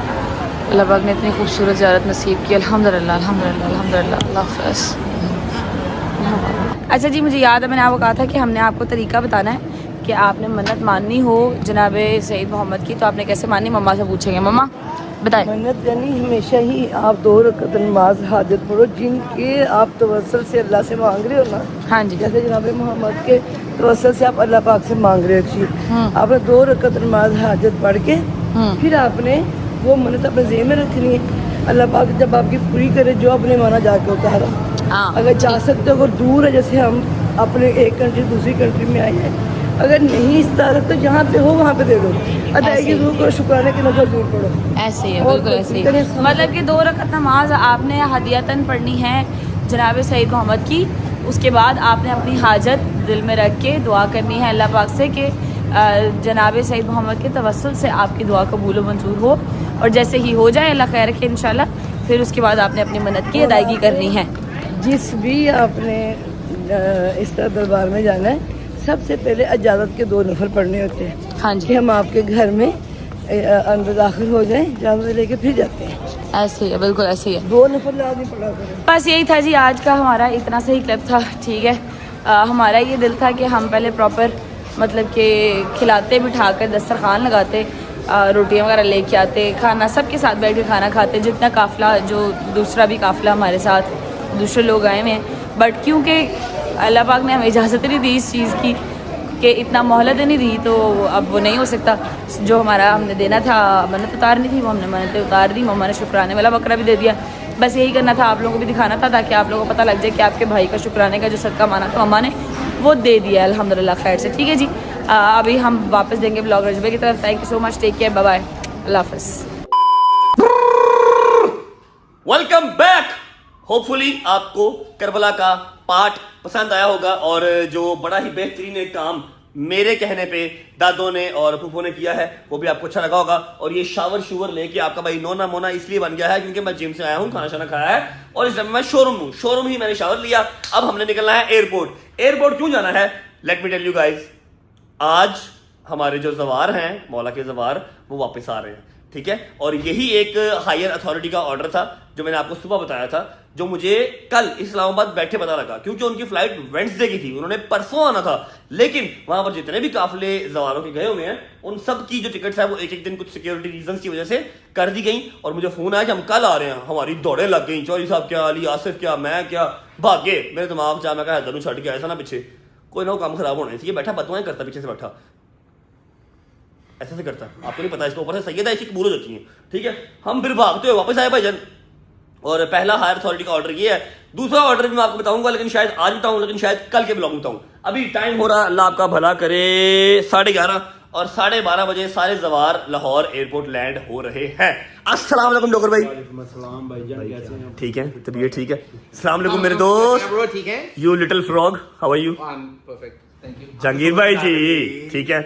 Speaker 4: अल्लाह पाक ने इतनी खूबसूरत ज़ियारत नसीब की, अल्हम्दुलिल्लाह अल्हम्दुलिल्लाह अल्हम्दुलिल्लाह, अल्लाह हाफ़िज़। अच्छा जी, मुझे याद है मैंने आपको कहा था कि हमने आपको तरीका बताना है कि आपने मन्नत माननी हो जनाब सईद मोहम्मद की, तो आपने कैसे माननी, मम्मा से पूछेंगे। मम्मा बताएं।
Speaker 3: मन्नत यानी हमेशा ही आप 2 रकात नमाज हाजत पढ़ो, जिनके आप तवस्सुल से अल्लाह से मांग रहे हो ना।
Speaker 4: हाँ जी,
Speaker 3: जैसे जनाब मोहम्मद के तवस्सुल से आप अल्लाह पाक से मांग रहे हो एक चीज, आपने 2 रकात नमाज हाजत पढ़ के फिर आपने वो मन्नत अपने ज़हन में रखनी है। अल्लाह पाक जब आपकी पूरी करे, जो आपने माना जाके उतारा, अगर जा सकते हो, अगर दूर है, जैसे हम अपने एक कंट्री दूसरी कंट्री में आए हैं, अगर नहीं इस तरह तो जहाँ पे हो वहाँ पे दे दो, अदायगी जरूर करो, शुक्राने की नज़र जरूर पढ़ो।
Speaker 4: ऐसे ही है, बिल्कुल ऐसे ही है। मतलब कि 2 रकात नमाज आपने हदियतन पढ़नी है जनाब सईद मोहम्मद की, उसके बाद आपने अपनी हाजत दिल में रख के दुआ करनी है अल्लाह पाक से कि जनाब सईद मोहम्मद के तवस्सुल से आपकी दुआ कबूल मंजूर हो, और जैसे ही हो जाए अल्लाह खैर रखे इंशाल्लाह, फिर उसके बाद आपने अपनी मन्नत की अदायगी करनी है।
Speaker 3: जिस भी आपने इस तरह दरबार में जाना है, सबसे पहले इजाज़त के 2 नफल पढ़ने होते हैं।
Speaker 4: हाँ जी,
Speaker 3: कि हम आपके घर में अंदर दाखिल हो जाएं, इजाज़त लेके फिर जाते हैं।
Speaker 4: ऐसे ही है, बिल्कुल ऐसे ही है।
Speaker 3: 2 नफल लाज़मी पढ़ा करें।
Speaker 4: बस यही था जी आज का हमारा इतना सही क्लिप था, ठीक है। हमारा ये दिल था कि हम पहले प्रॉपर मतलब कि खिलाते, बिठाकर दस्तरखान लगाते, रोटियां वगैरह लेके आते, खाना सबके साथ बैठ के खाना खाते, जितना काफ़िला, जो दूसरा भी काफ़िला हमारे साथ दूसरे लोग आए हुए हैं, बट क्योंकि अल्लाह पाक ने हमें इजाज़त नहीं दी इस चीज़ की कि इतना मोहलत नहीं दी, तो अब वो नहीं हो सकता। जो हमारा हमने देना था, मन्नत उतारनी थी, वो हमने मन्नतें उतार दी, मम्मा ने शुक्राने वाला बकरा भी दे दिया। बस यही करना था, आप लोगों को भी दिखाना था, ताकि आप लोगों को पता लग जाए कि आपके भाई का शुक्राने का जो सदका माना था मम्मा ने, वो दे दिया अल्हम्दुलिल्लाह खैर से, ठीक है जी। अभी हम वापस देंगे ब्लॉग रजबे की तरफ। Thank you so much, take care, bye bye, अल्लाह हाफ़िज़।
Speaker 2: Welcome back. होपफुली आपको करबला का पार्ट पसंद आया होगा, और जो बड़ा ही बेहतरीन एक काम मेरे कहने पे दादों ने और फूफो ने किया है, वो भी आपको अच्छा लगा होगा। और ये शावर शूवर लेके आपका भाई नोना मोना इसलिए बन गया है क्योंकि मैं जिम से आया हूँ, खाना शाना खाया है, और इस समय मैं शोरूम हूँ, शोरूम ही मैंने शावर लिया। अब हमने निकलना है एयरपोर्ट। एयरपोर्ट क्यों जाना है, let me tell you guys. आज हमारे जो जवार हैं, मौला के जवार, वो वापस आ रहे हैं, ठीक है। और यही एक हायर अथॉरिटी का ऑर्डर था जो मैंने आपको सुबह बताया था जो मुझे कल इस्लामाबाद बैठे पता लगा, क्योंकि उनकी फ्लाइट वेडनेसडे की थी, उन्होंने परसों आना था, लेकिन वहां पर जितने भी काफिले जवारों के गए हुए हैं उन सब की जो टिकट्स है वो एक एक दिन कुछ सिक्योरिटी रीजंस की वजह से कर दी गई। और मुझे फोन आया कि हम कल आ रहे हैं, हमारी दौड़े लग गई, चौधरी साहब क्या, अली आसिफ क्या, मैं क्या, भागे मेरे दिमाग चाह, मैं कहा हैदर छड़ के आया था ना पीछे, कोई ना काम खराब होने चाहिए, बैठा बदुआएं करता पीछे से बैठा, ऐसे से करता, आपको नहीं पता, इसके ऊपर से सैयद ऐसी कबूल हो जाती है, ठीक है। हम फिर भागते हुए वापस आए भाईजान, और पहला हायर अथॉरिटी का ऑर्डर ये है, दूसरा ऑर्डर भी मैं आपको बताऊंगा, लेकिन शायद आज बताऊं, लेकिन शायद कल के ब्लॉग में बताऊं। अभी टाइम हो रहा, अल्लाह आपका भला करे, 11:30, और 12:30 बजे सारे जवार लाहौर एयरपोर्ट लैंड हो रहे हैं। अस्सलाम वालेकुम डॉक्टर भाई। ठीक है, तबीयत ठीक है। अस्सलाम वालेकुम मेरे दोस्त,
Speaker 5: ठीक है,
Speaker 2: you little frog, how are you?
Speaker 5: Perfect, thank you.
Speaker 2: Jahangir भाई जी ठीक है,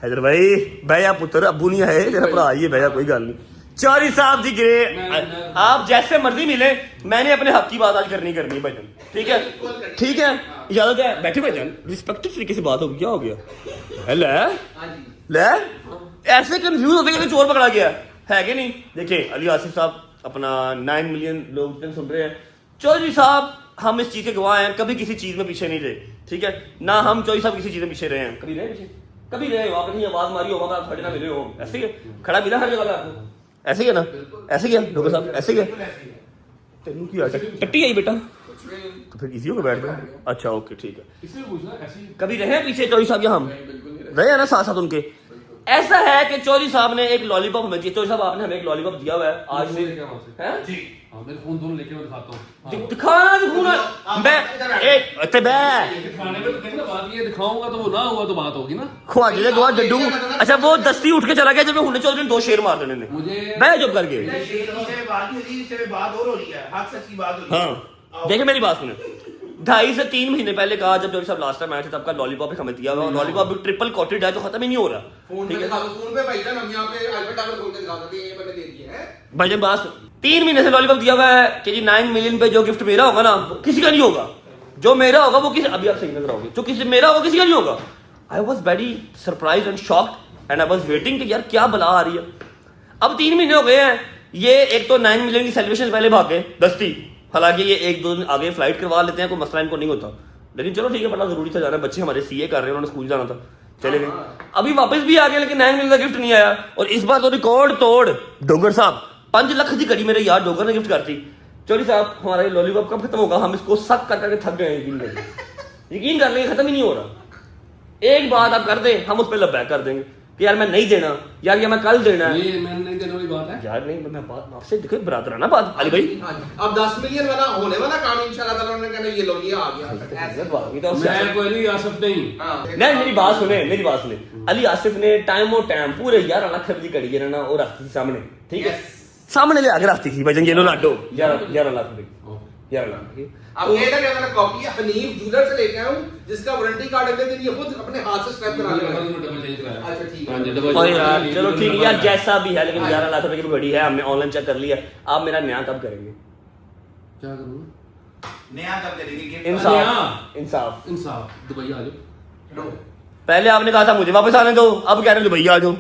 Speaker 2: हैदर भाई भैया पुत्र, अबू नहीं है तेरा भरा, ये भैया कोई गल नहीं। चौधरी साहब जी गिरे, आप जैसे मर्जी मिले, मैंने अपने हक की बात आज करनी है भाईजान, ठीक है, ठीक है, इजाजत है, बैठे भाईजान, रिस्पेक्टेड तरीके से बात होगी, क्या हो गया ले ऐसे कंफ्यूज होते कि चोर पकड़ा गया है कि नहीं। देखिए अली आसिफ साहब अपना 9 मिलियन लोग सुन रहे हैं, चौधरी साहब हम इस चीज के गवाह हैं, कभी किसी चीज में पीछे नहीं रहे, ठीक है ना, हम चौधरी साहब किसी चीज में पीछे रहे हैं, कभी रहे पीछे, कभी रहे हो आप, कहीं आवाज मारी होगा आप खड़े ना मिले हो, ऐसे ही खड़ा मिला हर जगह आपको, ऐसे ही है ना, ऐसे ही है डॉक्टर साहब, ऐसे ही है, तेनू की टट्टी आई बेटा, तो फिर इसी हो बैठ गए, अच्छा ओके ठीक है, कभी रहे पीछे चौधरी साहब, हम रहे हैं ना साथ साथ उनके। ऐसा है कि चौधरी साहब ने एक लॉलीपॉप हमें दिया, चौधरी साहब आपने हमें एक लॉलीपॉप दिया हुआ है आज से, हैं जी,
Speaker 7: मेरे फोन दोनों लेके मैं दिखाता हूँ,
Speaker 2: दिखाना दिखाना मैं एक अच्छे बे
Speaker 7: दिखाने में तो देखना, बात ये दिखाऊंगा तो वो ना हुआ तो बात होगी ना,
Speaker 2: ख्वाजे ने दुआ डड्डू, अच्छा वो दस्ती उठ के चला गया जब हमने चौधरी ने 2 शेर मार देने ने,
Speaker 7: मुझे
Speaker 2: मैं जब करके
Speaker 6: बात और हो रही है, हक सच की बात हो रही है।
Speaker 2: हाँ देखिए मेरी बात सुने, 2.5 से 3 महीने पहले कहा जब चौधरी साहब लास्ट टाइम आए थे, तब का लॉलीपॉप हमें दिया हुआ, लॉलीपॉप भी ट्रिपल कोटेड है जो खत्म ही नहीं हो रहा,
Speaker 5: फोन पे दिखा दो, फोन पे भाईजान हम यहाँ पे अल्फा टावर खोल के दिखा देते हैं, ये मैंने दे दिया है
Speaker 2: भाईजान। बात 3 महीने से लॉलीपॉप दिया हुआ है कि जी 9 मिलियन पे जो गिफ्ट मेरा होगा ना किसी का नहीं होगा, जो मेरा होगा वो किसी, अभी आप सही नजर आओगे, जो किसी मेरा होगा किसी का नहीं होगा। I was very surprise and shocked and I was waiting कि यार क्या बला आ रही है। अब 3 महीने हो गए हैं, ये एक तो 9 मिलियन की सेलिब्रेशन पहले भाग गए दस्ती, हालांकि ये 1-2 दिन आगे फ्लाइट करवा लेते हैं, कोई मसला इनको नहीं होता, लेकिन चलो ठीक है, बड़ा जरूरी था जाना, बच्चे हमारे सीए कर रहे हैं, उन्होंने स्कूल जाना था, चले गए, अभी वापस भी आ गए, लेकिन 9 मिलियन का गिफ्ट नहीं आया। और इस बार तो रिकॉर्ड तोड़ डोगर साहब 5 लाख की कड़ी मेरे यार डोगर ने गिफ्ट करती। चौधरी साहब हमारा ये लॉलीपॉप कब खत्म होगा, हम इसको सक कर करके थक गए, यकीन कर लेंगे खत्म ही नहीं हो रहा। एक बात आप कर दें हम उस पर लबैक कर देंगे कि यार मैं नहीं देना, यार ये मैं कल देना है,
Speaker 7: ये मैंने नहीं देने वाली बात है
Speaker 2: यार नहीं, मैं बात आपसे देखो बरादराना बात अली भाई,
Speaker 5: अब 10 मिलियन वाला होने वाला काम इंशाल्लाह ताला उन्होंने कहना ये लो ये आ गया,
Speaker 7: मैं कोई नहीं आ सकता ही
Speaker 2: नहीं, मेरी बात सुने, मेरी बात सुने, अली आसिफ ने टाइम और टाइम पूरे 11 लाख की कड़ी है ना, और रखती थी सामने, ठीक है, सामने ले आके रखती थी भाई ये लो लाडो 11 लाख रुपए, 11 लाख।
Speaker 5: अब ये ना मैंने कॉपी हनीफ जूलर से लेके आया हूं, जिसका वारंटी कार्ड अगले दिन ये खुद अपने हाथ से स्टैम्प करा लेगा। अच्छा ठीक है,
Speaker 2: और यार चलो ठीक है यार, जैसा भी है, लेकिन 11 लाख रुपए की घड़ी है, हमने ऑनलाइन चेक कर लिया, आप मेरा न्याय कब करेंगे?
Speaker 7: क्या करूँगा?
Speaker 5: नया कब करेंगे?
Speaker 2: इंसाफ इंसाफ
Speaker 7: इंसाफ, दुबई आ जाओ।
Speaker 2: पहले आपने कहा था मुझे वापस आने दो, अब कह रहे हो दुबई आ जाओ,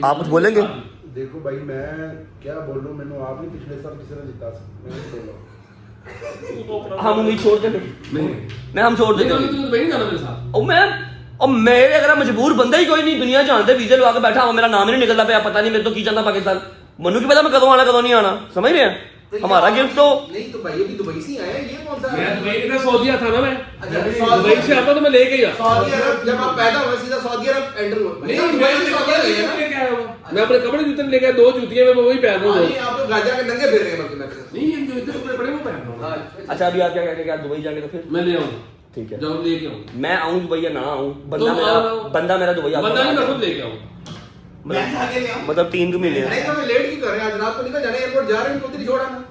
Speaker 2: आप कुछ बोलेंगे?
Speaker 8: देखो भाई मैं क्या बोलूं, मैंने आप नहीं पिछले साल किसी ने जिता सकते,
Speaker 2: हम उम्मीद छोड़ देते मैं, हम छोड़ देते
Speaker 7: दुबई नहीं जाना मेरे साथ,
Speaker 2: और मेरे अगर मजबूर बंदा ही कोई नहीं, दुनिया जानते वीजे लगा के बैठा हूं, मेरा नाम ही नहीं निकलता पे, पता नहीं मेरे तो की जाता पाकिस्तान, मनु की पता मैं कदों आना कदों नहीं आना, समझ रहे हैं? हमारा गिफ्ट तो
Speaker 5: नहीं, तो भाई अभी दुबई से आया, ये कौन सा
Speaker 7: मैं दुबई का सऊदीया था ना, मैं
Speaker 5: अच्छा,
Speaker 7: दुबई से आता तो मैं लेके गया,
Speaker 5: सऊदी अरब जब आप पैदा हुए सीधा सऊदी अरब एंटर हुए, नहीं दुबई से सऊदी अरब गए ना,
Speaker 7: लेके आया हुआ मैं, अपने कपड़े जूते लेके आया, 2 जूतियां मैं वही पहन रहा हूं,
Speaker 5: नहीं आप तो गाजा के नंगे फिर रहे हैं, बल्कि मैं
Speaker 7: नहीं ये जो इधर कपड़े पड़े वो पहन रहा हूं।
Speaker 2: अच्छा अभी आप क्या कहेंगे कि आप दुबई जाएंगे तो फिर
Speaker 7: मैं ले आऊंगा,
Speaker 2: ठीक है,
Speaker 7: जब लेके आऊंगा,
Speaker 2: मैं आऊं दुबई या ना आऊं,
Speaker 7: तुम
Speaker 2: बंदा मेरा दुबई
Speaker 7: बंदा नहीं, मैं खुद लेके आऊंगा,
Speaker 5: मैं आगे ले आऊं,
Speaker 2: मतलब 3 महीने
Speaker 5: नहीं तो मैं लेट क्यों कर रहे हैं, आज रात को निकल जाना, एयरपोर्ट जा रहे हैं, खुद ही छोड़ा ना,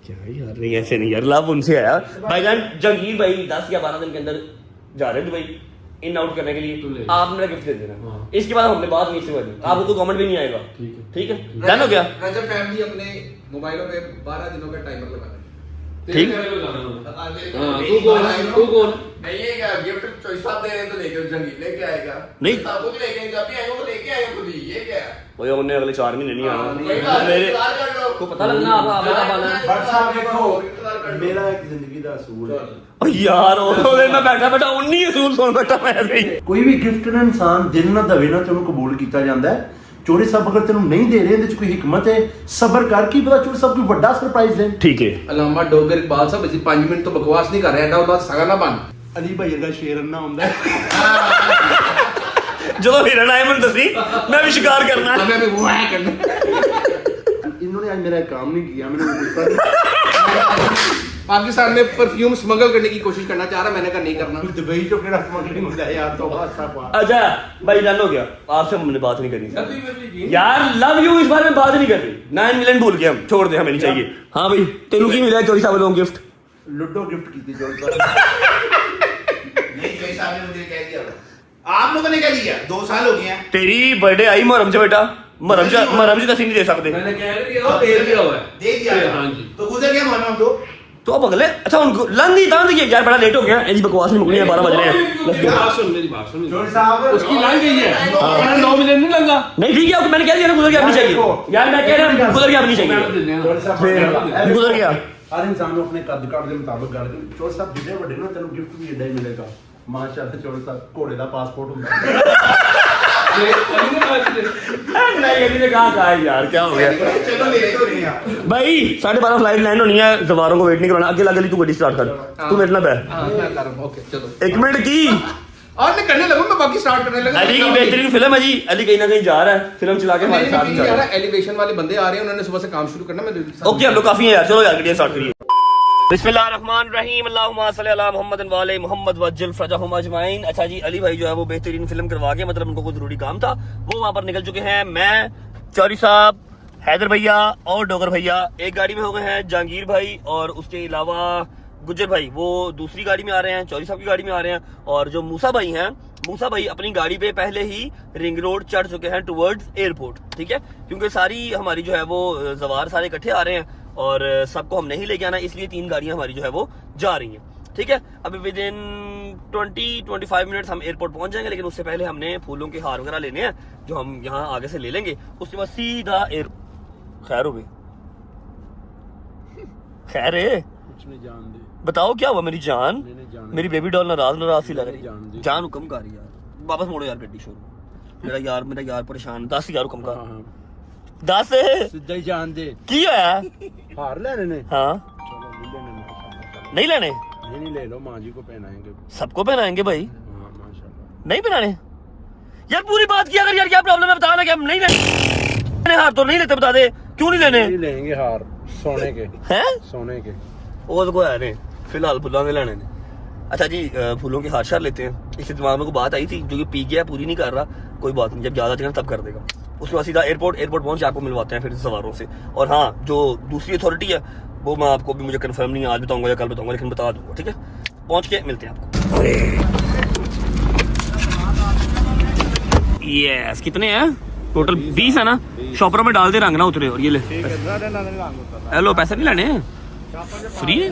Speaker 2: क्या यार, नहीं ऐसे नहीं यार, लाभ उनसे आया भाईजान, जंगीर भाई 10 या 12 दिन के अंदर जा रहे हैं दुबई इन आउट करने के लिए, आप मेरा गिफ्ट दे देना, इसके बाद हमने बात नहीं करनी, आपको कोई कमेंट भी नहीं आएगा, ठीक है, डन हो गया।
Speaker 5: रजब फैमिली अपने मोबाइलों पे 12 दिनों का टाइमर लगा दें,
Speaker 2: ठीक।
Speaker 7: तू कौन
Speaker 5: नहीं ये क्या गिफ्ट चॉइस आप दे रहे हैं तो लेके जंगीर लेके आएगा,
Speaker 2: नहीं
Speaker 5: साबुत लेके जब भी आएगा वो लेके आएगा खुद ही, ये क्या है?
Speaker 2: भाई उन्हें अगले 4 महीने नहीं आना मेरे को पता लगना आप आना है।
Speaker 8: बट साहब देखो मेरा एक जिंदगी का असूल है
Speaker 2: ओ यार ਉਹਦੇ ਮੈਂ ਬੈਠਾ 19 ਅਸੂਲ ਸੁਣ ਬੈਠਾ ਮੈਂ ਵੀ
Speaker 8: ਕੋਈ ਵੀ ਗਿਫਟ ਨਾ ਇਨਸਾਨ ਦਿਲ ਨਾ ਦਵੇ ਨਾ ਤੇ ਉਹਨੂੰ ਕਬੂਲ ਕੀਤਾ ਜਾਂਦਾ ਹੈ। ਚੋਰੀ ਸਾਹਿਬ ਅਗਰ ਤੈਨੂੰ ਨਹੀਂ ਦੇ ਰਹੇ ਇਹਦੇ ਚ ਕੋਈ ਹਿਕਮਤ ਹੈ, ਸਬਰ ਕਰ, ਕੀ ਪਤਾ ਚੋਰੀ ਸਾਹਿਬ ਕੋਈ ਵੱਡਾ ਸਰਪ੍ਰਾਈਜ਼ ਦੇਣ।
Speaker 2: ਠੀਕ ਹੈ
Speaker 5: ਅਲਾਮਾ ਡੋਗਰ ਇਕਬਾਲ ਸਾਹਿਬ ਅਸੀਂ 5 ਮਿੰਟ ਤੋਂ ਬਕਵਾਸ ਨਹੀਂ ਕਰ ਰਹੇ ਐਡਾ ਉਹਦਾ ਸਗਾ ਨਾ ਬਣ
Speaker 8: ਅਲੀ ਭਾਈ ਦਾ ਸ਼ੇਰ ਅੰਨਾ ਹੁੰਦਾ
Speaker 2: ਜਦੋਂ ਹਿਰਨ ਆਏ ਮੈਨੂੰ ਦੱਸੀ ਮੈਂ ਵੀ ਸ਼ਿਕਾਰ ਕਰਨਾ
Speaker 5: ਮੈਂ ਵੀ ਉਹ ਹੈ ਕਰਨਾ
Speaker 8: इन्होंने आज मेरा काम नहीं किया, मैंने गुस्सा
Speaker 5: पाकिस्तान में परफ्यूम स्मगल करने की कोशिश करना चाह रहा, मैंने कहा नहीं करना।
Speaker 8: दुबई तो केड़ा स्मगलिंग होता है यार, तो बस
Speaker 2: अच्छा भाई डन हो गया, आपसे हमने बात नहीं करी यार, लव यू इस बारे में बात नहीं कर रही, 9 मिलियन भूल गए हम, छोड़ दे, हमें नहीं चाहिए। हाँ भाई तेनू की मिला चोरी साहब लोगों गिफ्ट
Speaker 8: लूडो गिफ्ट की थी चोरी साहब
Speaker 6: नहीं चोरी साहब ने मुझे कह दिया, आप लोगों ने क्या दिया, 2 साल हो गए हैं।
Speaker 2: तेरी बर्थडे आई मुहर्रम से बेटा, मुहर्रम से तसी नहीं दे सकते,
Speaker 7: मैंने कह दिया दे दिया हुआ है,
Speaker 6: दे दिया।
Speaker 7: हाँ जी।
Speaker 6: तो गुजर गया मुहर्रम तो
Speaker 2: अब अगले अच्छा उनको लंग ही तान दिया यार, बड़ा लेट हो गया, ऐसी बकवास नहीं मुकनी है, 12 बज रहे हैं।
Speaker 7: मेरी बात सुन, मेरी बात सुन,
Speaker 8: चोरी साहब
Speaker 7: उसकी लग गई है, मैंने 9 मिलियन नहीं लगा।
Speaker 2: नहीं ठीक है, मैंने कह दिया गुजर गया, अब नहीं चाहिए यार, मैं कह रहा हूं गुजर गया, अब नहीं चाहिए,
Speaker 8: चोरी साहब
Speaker 2: गुजर गया।
Speaker 8: हर इंसान को अपने कद काट के मुताबिक गल कर, चोरी साहब जितने बड़े ना तेन गिफ्ट भी इदा ही मिलेगा माशाअल्लाह। चोरी साहब घोड़े का पासपोर्ट होंदा
Speaker 2: नहीं कहा था यार, क्या हो गया
Speaker 6: चलो ले तो नहीं यार
Speaker 2: भाई, 12:30 फ्लाइट लैंड होनी है, जवारों को वेट नहीं करवाना, आगे लगे तू गाड़ी स्टार्ट कर, तू मेरे ना बैठ,
Speaker 5: हाँ मैं कर रहा हूं, ओके चलो।
Speaker 2: 1 मिनट की
Speaker 5: और मैं करने लगा, मैं बाकी स्टार्ट करने लगा।
Speaker 2: अली की बेहतरीन फिल्म है जी, अली कहीं ना कहीं जा रहा है, फिल्म चला के हमारे साथ ही जा रहा है।
Speaker 5: एलिवेशन वाले बंदे आ रहे हैं, उन्होंने सुबह से काम शुरू करना, मैं
Speaker 2: ओके हम लोग काफी हैं यार, चलो यार गाड़ी स्टार्ट करिए। बिस्मिल्लाहिर्रहमानिर्रहीम, अल्लाहुम्मा सल्ली अला मुहम्मद व आले मुहम्मद वज्जल फरजहुम अजमाइन। अच्छा जी, अली भाई जो है वो बेहतरीन फिल्म करवा के, मतलब उनको कोई जरूरी काम था, वो वहां पर निकल चुके हैं। मैं, चौरी साहब, हैदर भैया और डोगर भैया एक गाड़ी में हो गए हैं, जहांगीर भाई और उसके अलावा गुज्जर भाई वो दूसरी गाड़ी में आ रहे हैं, चौरी साहब की गाड़ी में आ रहे हैं, और जो मूसा भाई हैं, मूसा भाई अपनी गाड़ी पे पहले ही रिंग रोड चढ़ चुके हैं टुवर्ड्स एयरपोर्ट, ठीक है, क्योंकि सारी हमारी जो है वो जवार सारे इकट्ठे आ रहे हैं और सबको हम नहीं लेके आना, इसलिए 3 गाड़ियां हमारी जो है वो जा रही हैं, ठीक है। अभी विद इन 20-25 मिनट्स हम एयरपोर्ट पहुंच जाएंगे, लेकिन उससे पहले हमने फूलों के हार वगैरह लेने हैं जो हम यहाँ आगे से ले लेंगे, उसके बाद सीधा एयर। खैर हो गई, खैर है,
Speaker 8: कुछ नहीं जान दे,
Speaker 2: बताओ क्या हुआ मेरी जान,
Speaker 8: जान
Speaker 2: मेरी बेबी डॉल नाराज सी लग रही
Speaker 8: जान
Speaker 2: है,
Speaker 8: दी।
Speaker 2: जान हुक्म कर यार, वापस मोड़ो यार गड्डी शोर, मेरा यार परेशान, 10,000 हुक्म का 10
Speaker 8: सीधा ही जान दे
Speaker 2: की होया
Speaker 8: हार लेने ने।
Speaker 2: हाँ
Speaker 8: चलो ले लेने माशाल्लाह,
Speaker 2: नहीं लेने,
Speaker 8: नहीं ले लो, माँ जी को पहनाएंगे।
Speaker 2: सबको पहनाएंगे भाई,
Speaker 8: हाँ माशाल्लाह।
Speaker 2: नहीं पहनाने यार, पूरी बात किया अगर यार, क्या प्रॉब्लम है बताना, क्या नहीं लेने हार तो नहीं लेते, बता दे क्यों नहीं लेने
Speaker 8: नहीं लेंगे हार सोने के,
Speaker 2: हैं,
Speaker 8: सोने के
Speaker 2: वो तो है नहीं, फिलहाल फूलों के लेने ने। अच्छा जी, फूलों के हार शार लेते हैं, इससे दिमाग में को बात आई थी जो कि पी गया, पूरी नहीं कर रहा, कोई बात नहीं, जब ज्यादा चलेगा तब कर देगा। उसके बाद सीधा एयरपोर्ट पहुंच के आपको मिलवाते हैं फिर सवारों से। और हाँ, जो दूसरी अथॉरिटी है वो मैं आपको भी, मुझे कंफर्म नहीं आज बताऊंगा या कल बताऊंगा, लेकिन बता दूंगा, ठीक है। पहुंच के मिलते हैं आपको। यस, कितने हैं टोटल? 20 है ना, शॉपर में डाल दे, रंग ना उतरे। और ये ले, हेलो, पैसे नहीं लेने, फ्री है,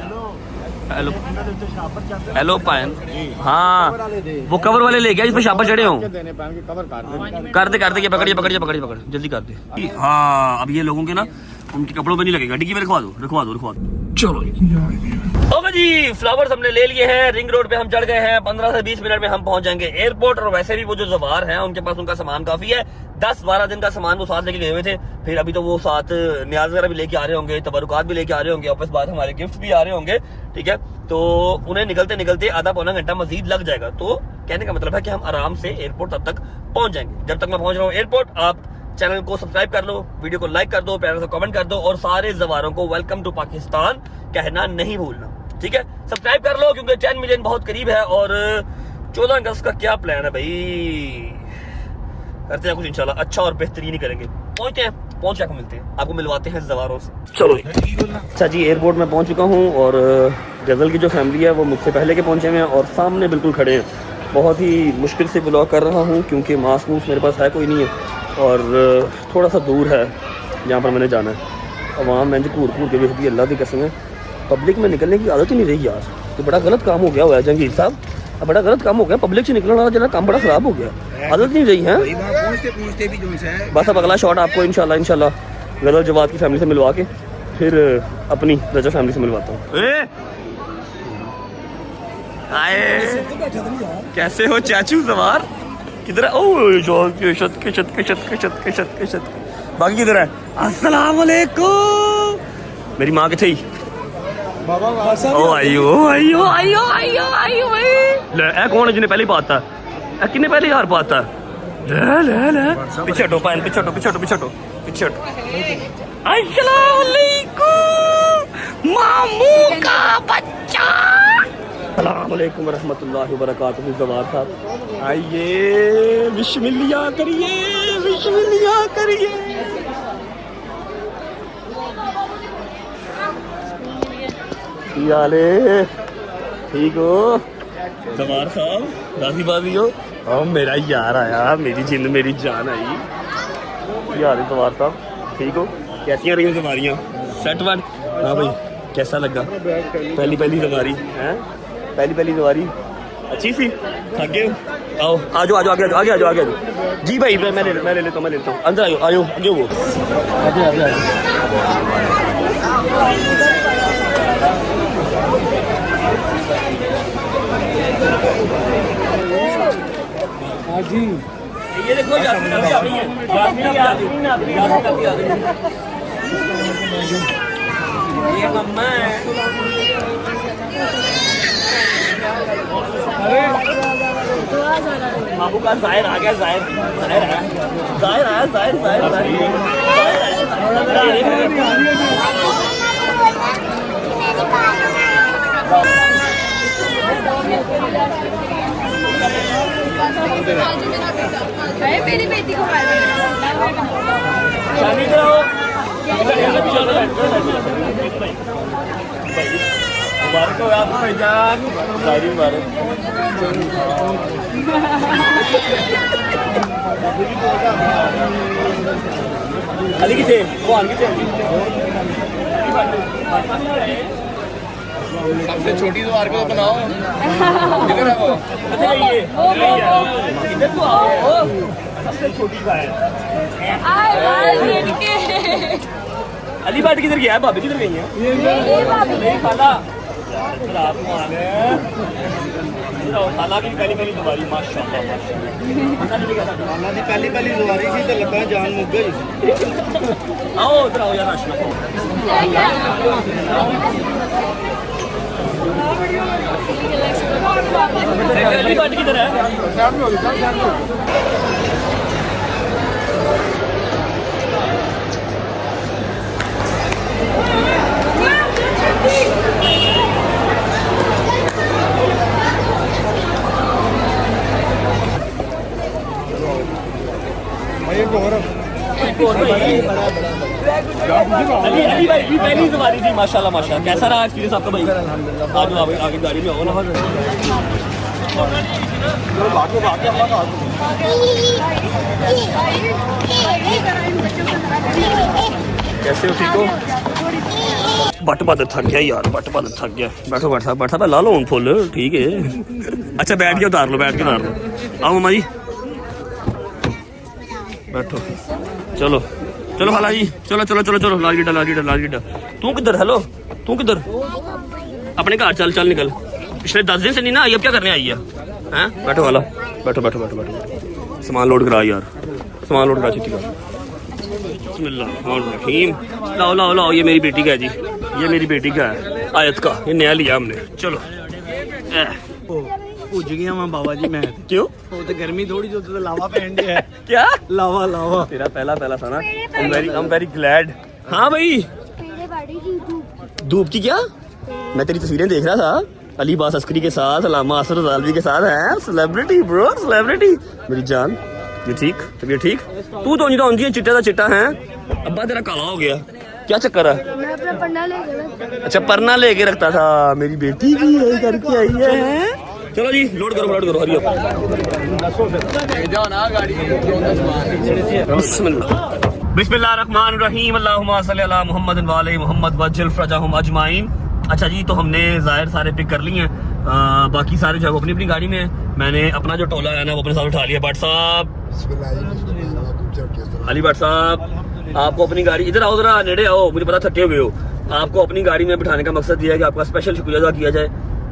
Speaker 2: हेलो हेलो पायन, हाँ वो कवर वाले ले गया जिसपे शापर चढ़े हों, कर दे ये पकड़ जल्दी कर दे। हाँ अब ये लोगों के ना उनके कपड़ों पे नहीं लगेगा, डिग्गी में रखवा दो। चलो ओके जी, फ्लावर्स हमने ले लिए हैं, रिंग रोड पे हम चढ़ गए हैं, 15 से 20 मिनट में हम पहुंच जाएंगे एयरपोर्ट। और वैसे भी वो जो जवार हैं उनके पास उनका सामान काफी है, 10-12 दिन का सामान वो साथ लेके गए हुए थे, फिर अभी तो वो साथ न्याज वगैरह भी लेके आ रहे होंगे, तबरुकात भी लेके आ रहे होंगे, वापस बाद हमारे गिफ्ट भी आ रहे होंगे, ठीक है। तो उन्हें निकलते आधा पौना घंटा मजीद लग जाएगा, तो कहने का मतलब है कि हम आराम से एयरपोर्ट तब तक पहुंच जाएंगे। जब तक मैं पहुंच रहा हूँ एयरपोर्ट, आप चैनल को सब्सक्राइब कर लो, वीडियो को लाइक कर दो, प्यारा सा कमेंट कर दो, और सारे जवारों को वेलकम टू पाकिस्तान कहना नहीं भूलना, ठीक है। सब्सक्राइब कर लो क्योंकि 10 मिलियन बहुत करीब है। और 14 अगस्त का क्या प्लान है भाई, करते हैं कुछ इंशाल्लाह अच्छा और बेहतरीन ही करेंगे। पहुंच जाकर मिलते हैं, आपको मिलवाते हैं जवारों से। चलो अच्छा जी, एयरपोर्ट में पहुंच चुका हूं और गजल की जो फैमिली है वो मुझसे पहले के पहुंचे हुए हैं और सामने बिल्कुल खड़े हैं। बहुत ही मुश्किल से ब्लॉग कर रहा हूं क्योंकि मास्क मेरे पास है कोई नहीं है और थोड़ा सा दूर है जहाँ पर मैंने जाना है। और वहाँ मैंने घूर के देख दी, अल्लाह की कसम है पब्लिक में निकलने की आदत ही नहीं रही यार, तो बड़ा गलत काम हो गया हुआ है जहांगीर साहब। अब बड़ा गलत काम हो गया, पब्लिक से निकलना जरा काम बड़ा खराब हो गया, आदत नहीं रही है।
Speaker 6: पहुंचते भी जो है
Speaker 2: बस अब अगला शॉट आपको इंशाल्लाह गलत जवाब की फैमिली से मिलवा के फिर अपनी रजा फैमिली से मिलवाता हूँ। कैसे हो चाचू सवार? किधर है? ओह जॉन किशत किशत किशत किशत किशत किशत। बाकी किधर है? अस्सलाम वालेकुम। मेरी माँ किथे ही? ओ आइयो आइयो आइयो आइयो आइयो भाई। ले ए कौन है जिन्हें पहले पाता? ए किन्ने पहले यार पाता? ले ले ले पीछे हटो पाइन, पीछे हटो पीछे हटो पीछे हटो पीछे हटो। अस्सलाम वालेकुम मामू का बच्चा। अस्सलाम वालेकुम रहमतुल्लाहि व बरकातहू। जवार साहब आइए, बिस्मिल्लाह करिए, बिस्मिल्लाह करिए। याले ठीक हो जवार साहब? राजी बाजी हो? हाँ मेरा यार आया, मेरी जिंद मेरी जान आई। यार जवार साहब ठीक हो? कैसी रही सवारियाँ? Set one? हाँ भाई कैसा लगा पहली सवारी है? पहली सवारी अच्छी सी? थक गए? आओ आ जाओ आगे आगे आगे आगे जी भाई मैं लेता हूँ अंदर आयो आयो आगे वो आगे आगे जी ये देखो यास्मीन अभी आ रही है। ये मम्मा है। बाबू का जाहिर आ गया, जाहिर
Speaker 1: मेरी बेटी को
Speaker 2: शादी कराओ। मुबारक हो आपको भाईजान, सारी मुबारक। अली किथे वो आन किथे?
Speaker 5: सबसे छोटी द्वार को बनाओ। इधर आओ,
Speaker 2: इधर तो आओ। सबसे छोटी का है अली बाट किधर गया है? भाभी किधर गई है? ये खाला आप आ गए। खाला की पहली दुबारी माशाल्लाह
Speaker 6: पहली सवारी थी तो लगा जान मुक गई।
Speaker 2: आओ उधर आओ यार अशरफ। अली बाट किधर है? अली भाई भी पहली सवारी थी माशाल्लाह। कैसा रहा एक्सपीरियंस आपका भाई? आगे गाड़ी में आओ ना। कैसे हो? ठीक हो? बट थक गया यार, बट थक गया। बैठो बैठा ला लो फुल ठीक है। अच्छा बैठ के उतार लो, आओ मामा जी बैठो। चलो खाला जी चलो लाल गिड्डा। तू किधर? हेलो तू किधर? अपने घर चल निकल। पिछले 10 दिन से नहीं ना आई, अब क्या करने आई है? बैठो वाला बैठो। सामान लोड करा यार, सामान लोड करा चुकी है। बिस्मिल्लाहिर्रहमानिर्रहीम। लाओ ये मेरी बेटी का है जी, ये मेरी बेटी का है आयत का, ये नया लिया हमने। चलो
Speaker 6: भुज गया मैं बाबा जी। मैं
Speaker 2: क्यों?
Speaker 6: वो तो गर्मी थोड़ी जो तो लावा पहन है।
Speaker 2: क्या
Speaker 6: लावा
Speaker 2: तेरा पहला था ना। I am very glad. हाँ भाई धूप की क्या? मैं तेरी तस्वीरें देख रहा था अली बास अस्करी के साथ, अलामा असर रज़ालवी के साथ। है सेलिब्रिटी ब्रो, सेलिब्रिटी। मेरी जान ये ठीक? तबीयत ठीक? तू तो नहीं चिट्टा चिट्टा है। अब्बा तेरा काला हो गया, क्या चक्कर है?
Speaker 1: मैं अपना पन्ना लेके
Speaker 2: अच्छा परना लेके रखता था। मेरी बेटी भी यही करके आई है। चलो जी लोड करो हरी अप। बिस्मिल्लाहिर्रहमानिर्रहीम। अल्लाहुम्मा सल्ली अला मुहम्मद व आले मुहम्मद वज्जिल फरजहुम अजमाइन। अच्छा जी, तो हमने जाहिर सारे पिक कर लिए हैं, बाकी सारे जो है वो अपनी अपनी गाड़ी में है। मैंने अपना जो टोला है ना वो अपने साथ उठा लिया। भट्ट साहब, अली भट्ट साहब, आपको अपनी गाड़ी, इधर आओ, जरा नेड़े आओ, मुझे पता थके हुए हो। आपको अपनी गाड़ी में बिठाने का मकसद ये है कि आपका स्पेशल शुक्रिया अदा किया जाए।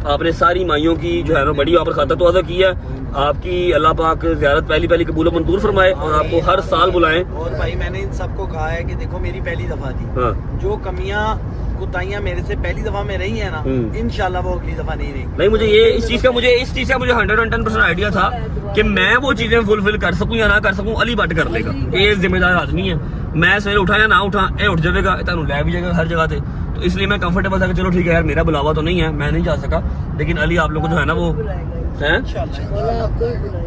Speaker 2: आपने सारी माइयों की जो है ना बड़ी वहाँ पर खाता तो अदा की है। आपकी अल्लाह पाक ज़ियारत पहली कबूल और मंजूर फरमाए और आपको हर साल बुलाएं।
Speaker 6: और भाई मैंने इन सबको कहा है कि देखो मेरी पहली दफा थी,
Speaker 2: हाँ।
Speaker 6: जो कमियां कुताइयां मेरे से पहली दफा में रही है ना, इंशाल्लाह वो अगली दफा नहीं रही।
Speaker 2: नहीं, मुझे ये इस चीज का मुझे 110% आइडिया था कि मैं वो चीजें फुलफिल कर सकूं या ना कर सकूं, अली भट्ट कर लेगा। ये जिम्मेदार आदमी है, मैं सवेरे उठा या ना उठा, ये उठ जाएगा, तुम लै भी जाएगा हर जगह से। तो इसलिए मैं कंफर्टेबल था कि चलो ठीक है यार, मेरा बुलावा तो नहीं है, मैं नहीं जा सका, लेकिन अली आप लोगों को जो है ना वो है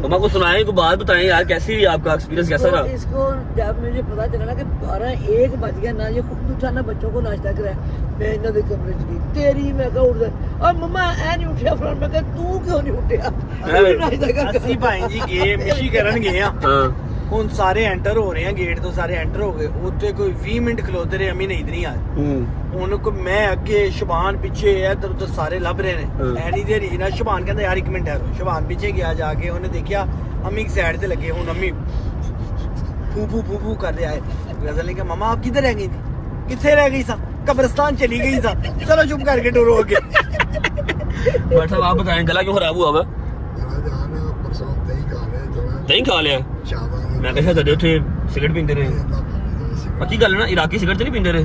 Speaker 2: मम्मा को सुनाए, को बात बताएं यार, कैसी रही आपका एक्सपीरियंस, कैसा रहा?
Speaker 3: इसको जब मुझे पता चला ना कि 12-1 बज गया ना, ये खुद उठा ना बच्चों को नाश्ता कराया, मैं इन्हों के कमरे च गई, तेरी मैं कहा उठ गई, और मम्मा ऐ नहीं उठिया, फिर मैं कहा तू क्यों नहीं उठिया?
Speaker 6: ਅਸੀਂ ਭਾਈ ਜੀ ਗਏ ਮਿਸ਼ੀ ਕਰਨ ਗਏ ਆ, ਹੁਣ ਸਾਰੇ ਐਂਟਰ ਹੋ ਰਹੇ ਆ, ਗੇਟ ਤੋਂ ਸਾਰੇ ਐਂਟਰ ਹੋ ਗਏ, ਉੱਥੇ ਕੋਈ 20 ਮਿੰਟ ਖਲੋਤੇ ਰਹੇ, ਅਮੀ ਨਹੀਂ ਇਧਰ ਆਏ। ਹੁਣ ਕੋ ਮੈਂ ਅੱਗੇ, ਸ਼ਬਾਨ ਪਿੱਛੇ, ਇੱਧਰ ਉੱਧਰ ਸਾਰੇ ਲੱਭ ਰਹੇ ਨੇ, ਐਨੀ ਦੇਰ ਹੀ ਨਾ ਸ਼ਬਾਨ ਕਹਿੰਦਾ ਯਾਰ 1 ਮਿੰਟ ਠਹਿਰੋ। ਸ਼ਬਾਨ ਪਿੱਛੇ ਗਿਆ, ਜਾ ਕੇ ਉਹਨੇ ਦੇਖਿਆ ਅਮੀ ਸਾਈਡ ਤੇ ਲੱਗੇ, ਹੁਣ ਅਮੀ फू करते आए। गजल ने कहा मम्मा आप किधर रह गई थी? किथे रह गई सा? कब्रिस्तान चली गई सा। चलो चुप करके डोरो आगे।
Speaker 2: बट साहब आप बताएं, गला क्यों खराब हुआ हुआ? दही खा लिया? मैं कहा था उठे सिगरेट पीते रहे, पक्की गल ना, इराकी सिगरेट तो नहीं पीते रहे?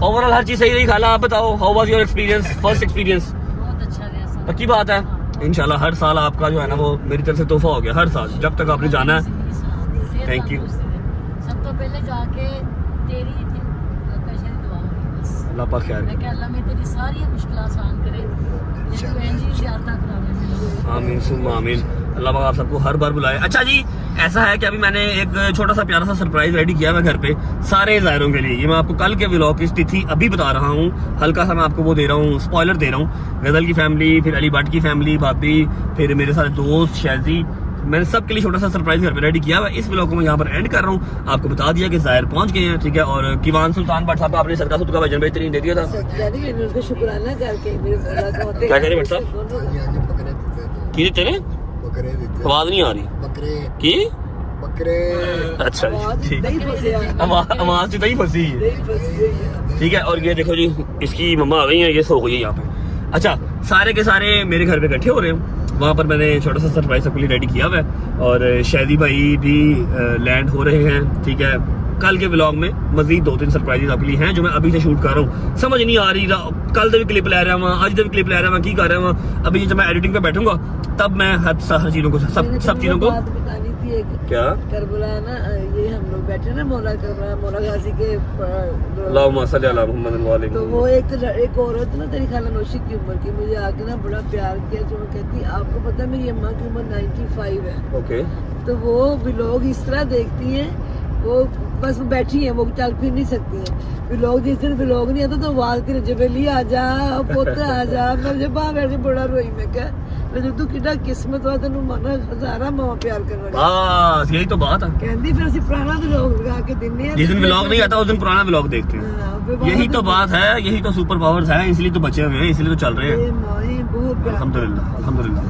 Speaker 2: ओवरऑल हर चीज सही रही। खाला आप बताओ, how was your experience, first experience?
Speaker 1: बहुत अच्छा गया।
Speaker 2: पक्की बात है, इंशाल्लाह हर साल आपका जो है ना वो मेरी तरफ से तोहफा हो गया, हर साल जब तक आपने जाना है। Thank you.
Speaker 1: सब तो पहले जाके तेरी दुआ होगी बस,
Speaker 2: अल्लाह पाक खैर
Speaker 1: मैं अल्लाह में तेरी सारी मुश्किल आसान करे,
Speaker 2: आमीन सुम्मा आमीन। अल्लाह पाक आप सबको हर बार बुलाए। अच्छा जी, ऐसा है कि अभी मैंने एक छोटा सा प्यारा सा सरप्राइज रेडी किया है घर पे सारे ज़ायरों के लिए। ये मैं आपको कल के व्लॉग की तिथि अभी बता रहा हूँ, हल्का सा मैं आपको वो दे रहा हूँ, स्पॉइलर दे रहा हूँ। गजल की फैमिली, फिर अली भट्ट की फैमिली, भाभी, फिर मेरे सारे दोस्त, शैजी, मैंने सबके लिए छोटा सा सरप्राइज घर पे रेडी किया हुआ है। इस व्लॉग को मैं यहाँ पर एंड कर रहा हूँ। आपको बता दिया कि ज़ाहिर पहुंच गए हैं, ठीक है। और किवान सुल्तान भट्ट साहब आपने सदका का वजन बेहतरीन दे दिया था।
Speaker 3: उसका शुक्राना करके
Speaker 2: क्या कह रहे भट्ट साहब? की देते रहे? आवाज नहीं आ रही की? अच्छा ठीक, आवाज तो नहीं फंसी है, ठीक है। और ये देखो जी, इसकी मम्मा आ गई है, ये सो गई है यहाँ पे। अच्छा, सारे के सारे मेरे घर पे इकट्ठे हो रहे हैं, वहाँ पर मैंने छोटा सा सरप्राइज सबके लिए रेडी किया हुआ है। और शादी भाई भी लैंड हो रहे हैं, ठीक है। कल के व्लॉग में मजीद 2-3 सरप्राइजेस आपके लिए हैं जो मैं अभी से शूट कर रहा हूँ। समझ नहीं आ रही, कल भी क्लिप ले रहा हूँ, आज भी क्लिप ले रहा हूँ, की कर रहा हूँ। अभी जब मैं एडिटिंग पे बैठूंगा तब मैं हर चीज़ों को सब चीज़ों को क्या
Speaker 3: करबला ना, ये हम लोग बैठे ना मौला करबला, मौला गाजी के
Speaker 2: अल्लाहुम्मा सल्ली अला मुहम्मद व आले
Speaker 3: तो वो एक औरत ना तेरी खाला नौशी की उम्र की मुझे आके ना बड़ा प्यार किया, जो वो कहती आपको पता है मेरी अम्मा की उम्र 95 है।
Speaker 2: ओके,
Speaker 3: तो वो व्लॉग इस तरह देखती हैं, वो बस वो बैठी है, वो चल फिर नहीं सकती है। व्लॉग जिस दिन व्लॉग नहीं आता तो आवाज तेरे जबेली आ जा, पोता आ जा, मैं जब बाहर बैठ के बड़ा रोई। मैं क्या तू कितना किस्मत वा तेन मन हजारा मां प्यार करने
Speaker 2: बस यही तो बात है।
Speaker 3: कहती फिर असं पुराना व्लॉग लगा के दिन्ने हैं,
Speaker 2: जिस दिन व्लॉग नहीं आता उस दिन पुराना व्लॉग देखते हैं। यही तो बात है, यही तो सुपर पावर्स है, इसलिए तो बचे हुए हैं, इसलिए तो चल रहे हैं। अल्हम्दुलिल्लाह अल्हम्दुलिल्लाह।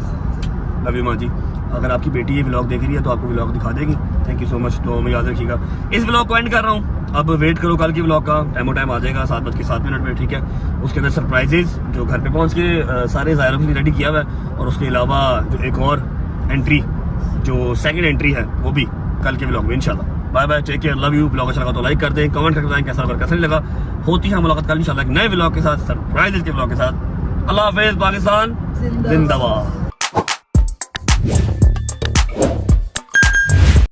Speaker 2: लव यू माँ जी। अगर आपकी बेटी ये व्लॉग देख रही है तो आपको व्लॉग दिखा देगी। Thank you so much. तो हमें याद रखिएगा। इस व्लॉग को एंड कर रहा हूँ, अब वेट करो कल की व्लॉग का, टाइम आ जाएगा 7:07 में, ठीक है। उसके अंदर सरप्राइजेज जो घर पे पहुँच के सारे ज़ायरों के लिए रेडी किया हुआ है, और उसके अलावा जो एक और एंट्री, जो सेकंड एंट्री है, वो भी कल के व्लॉग में इंशाल्लाह। Bye bye, take care, love you. Vlog अच्छा लगा तो लाइक कर दें, कमेंट करके बताएं कैसा लगा, कैसा नहीं लगा। होती है मुलाकात कल इंशाल्लाह एक नए व्लॉग के साथ, सरप्राइजेज के व्लॉग के साथ। अल्लाह हाफिज़, पाकिस्तान जिंदाबाद।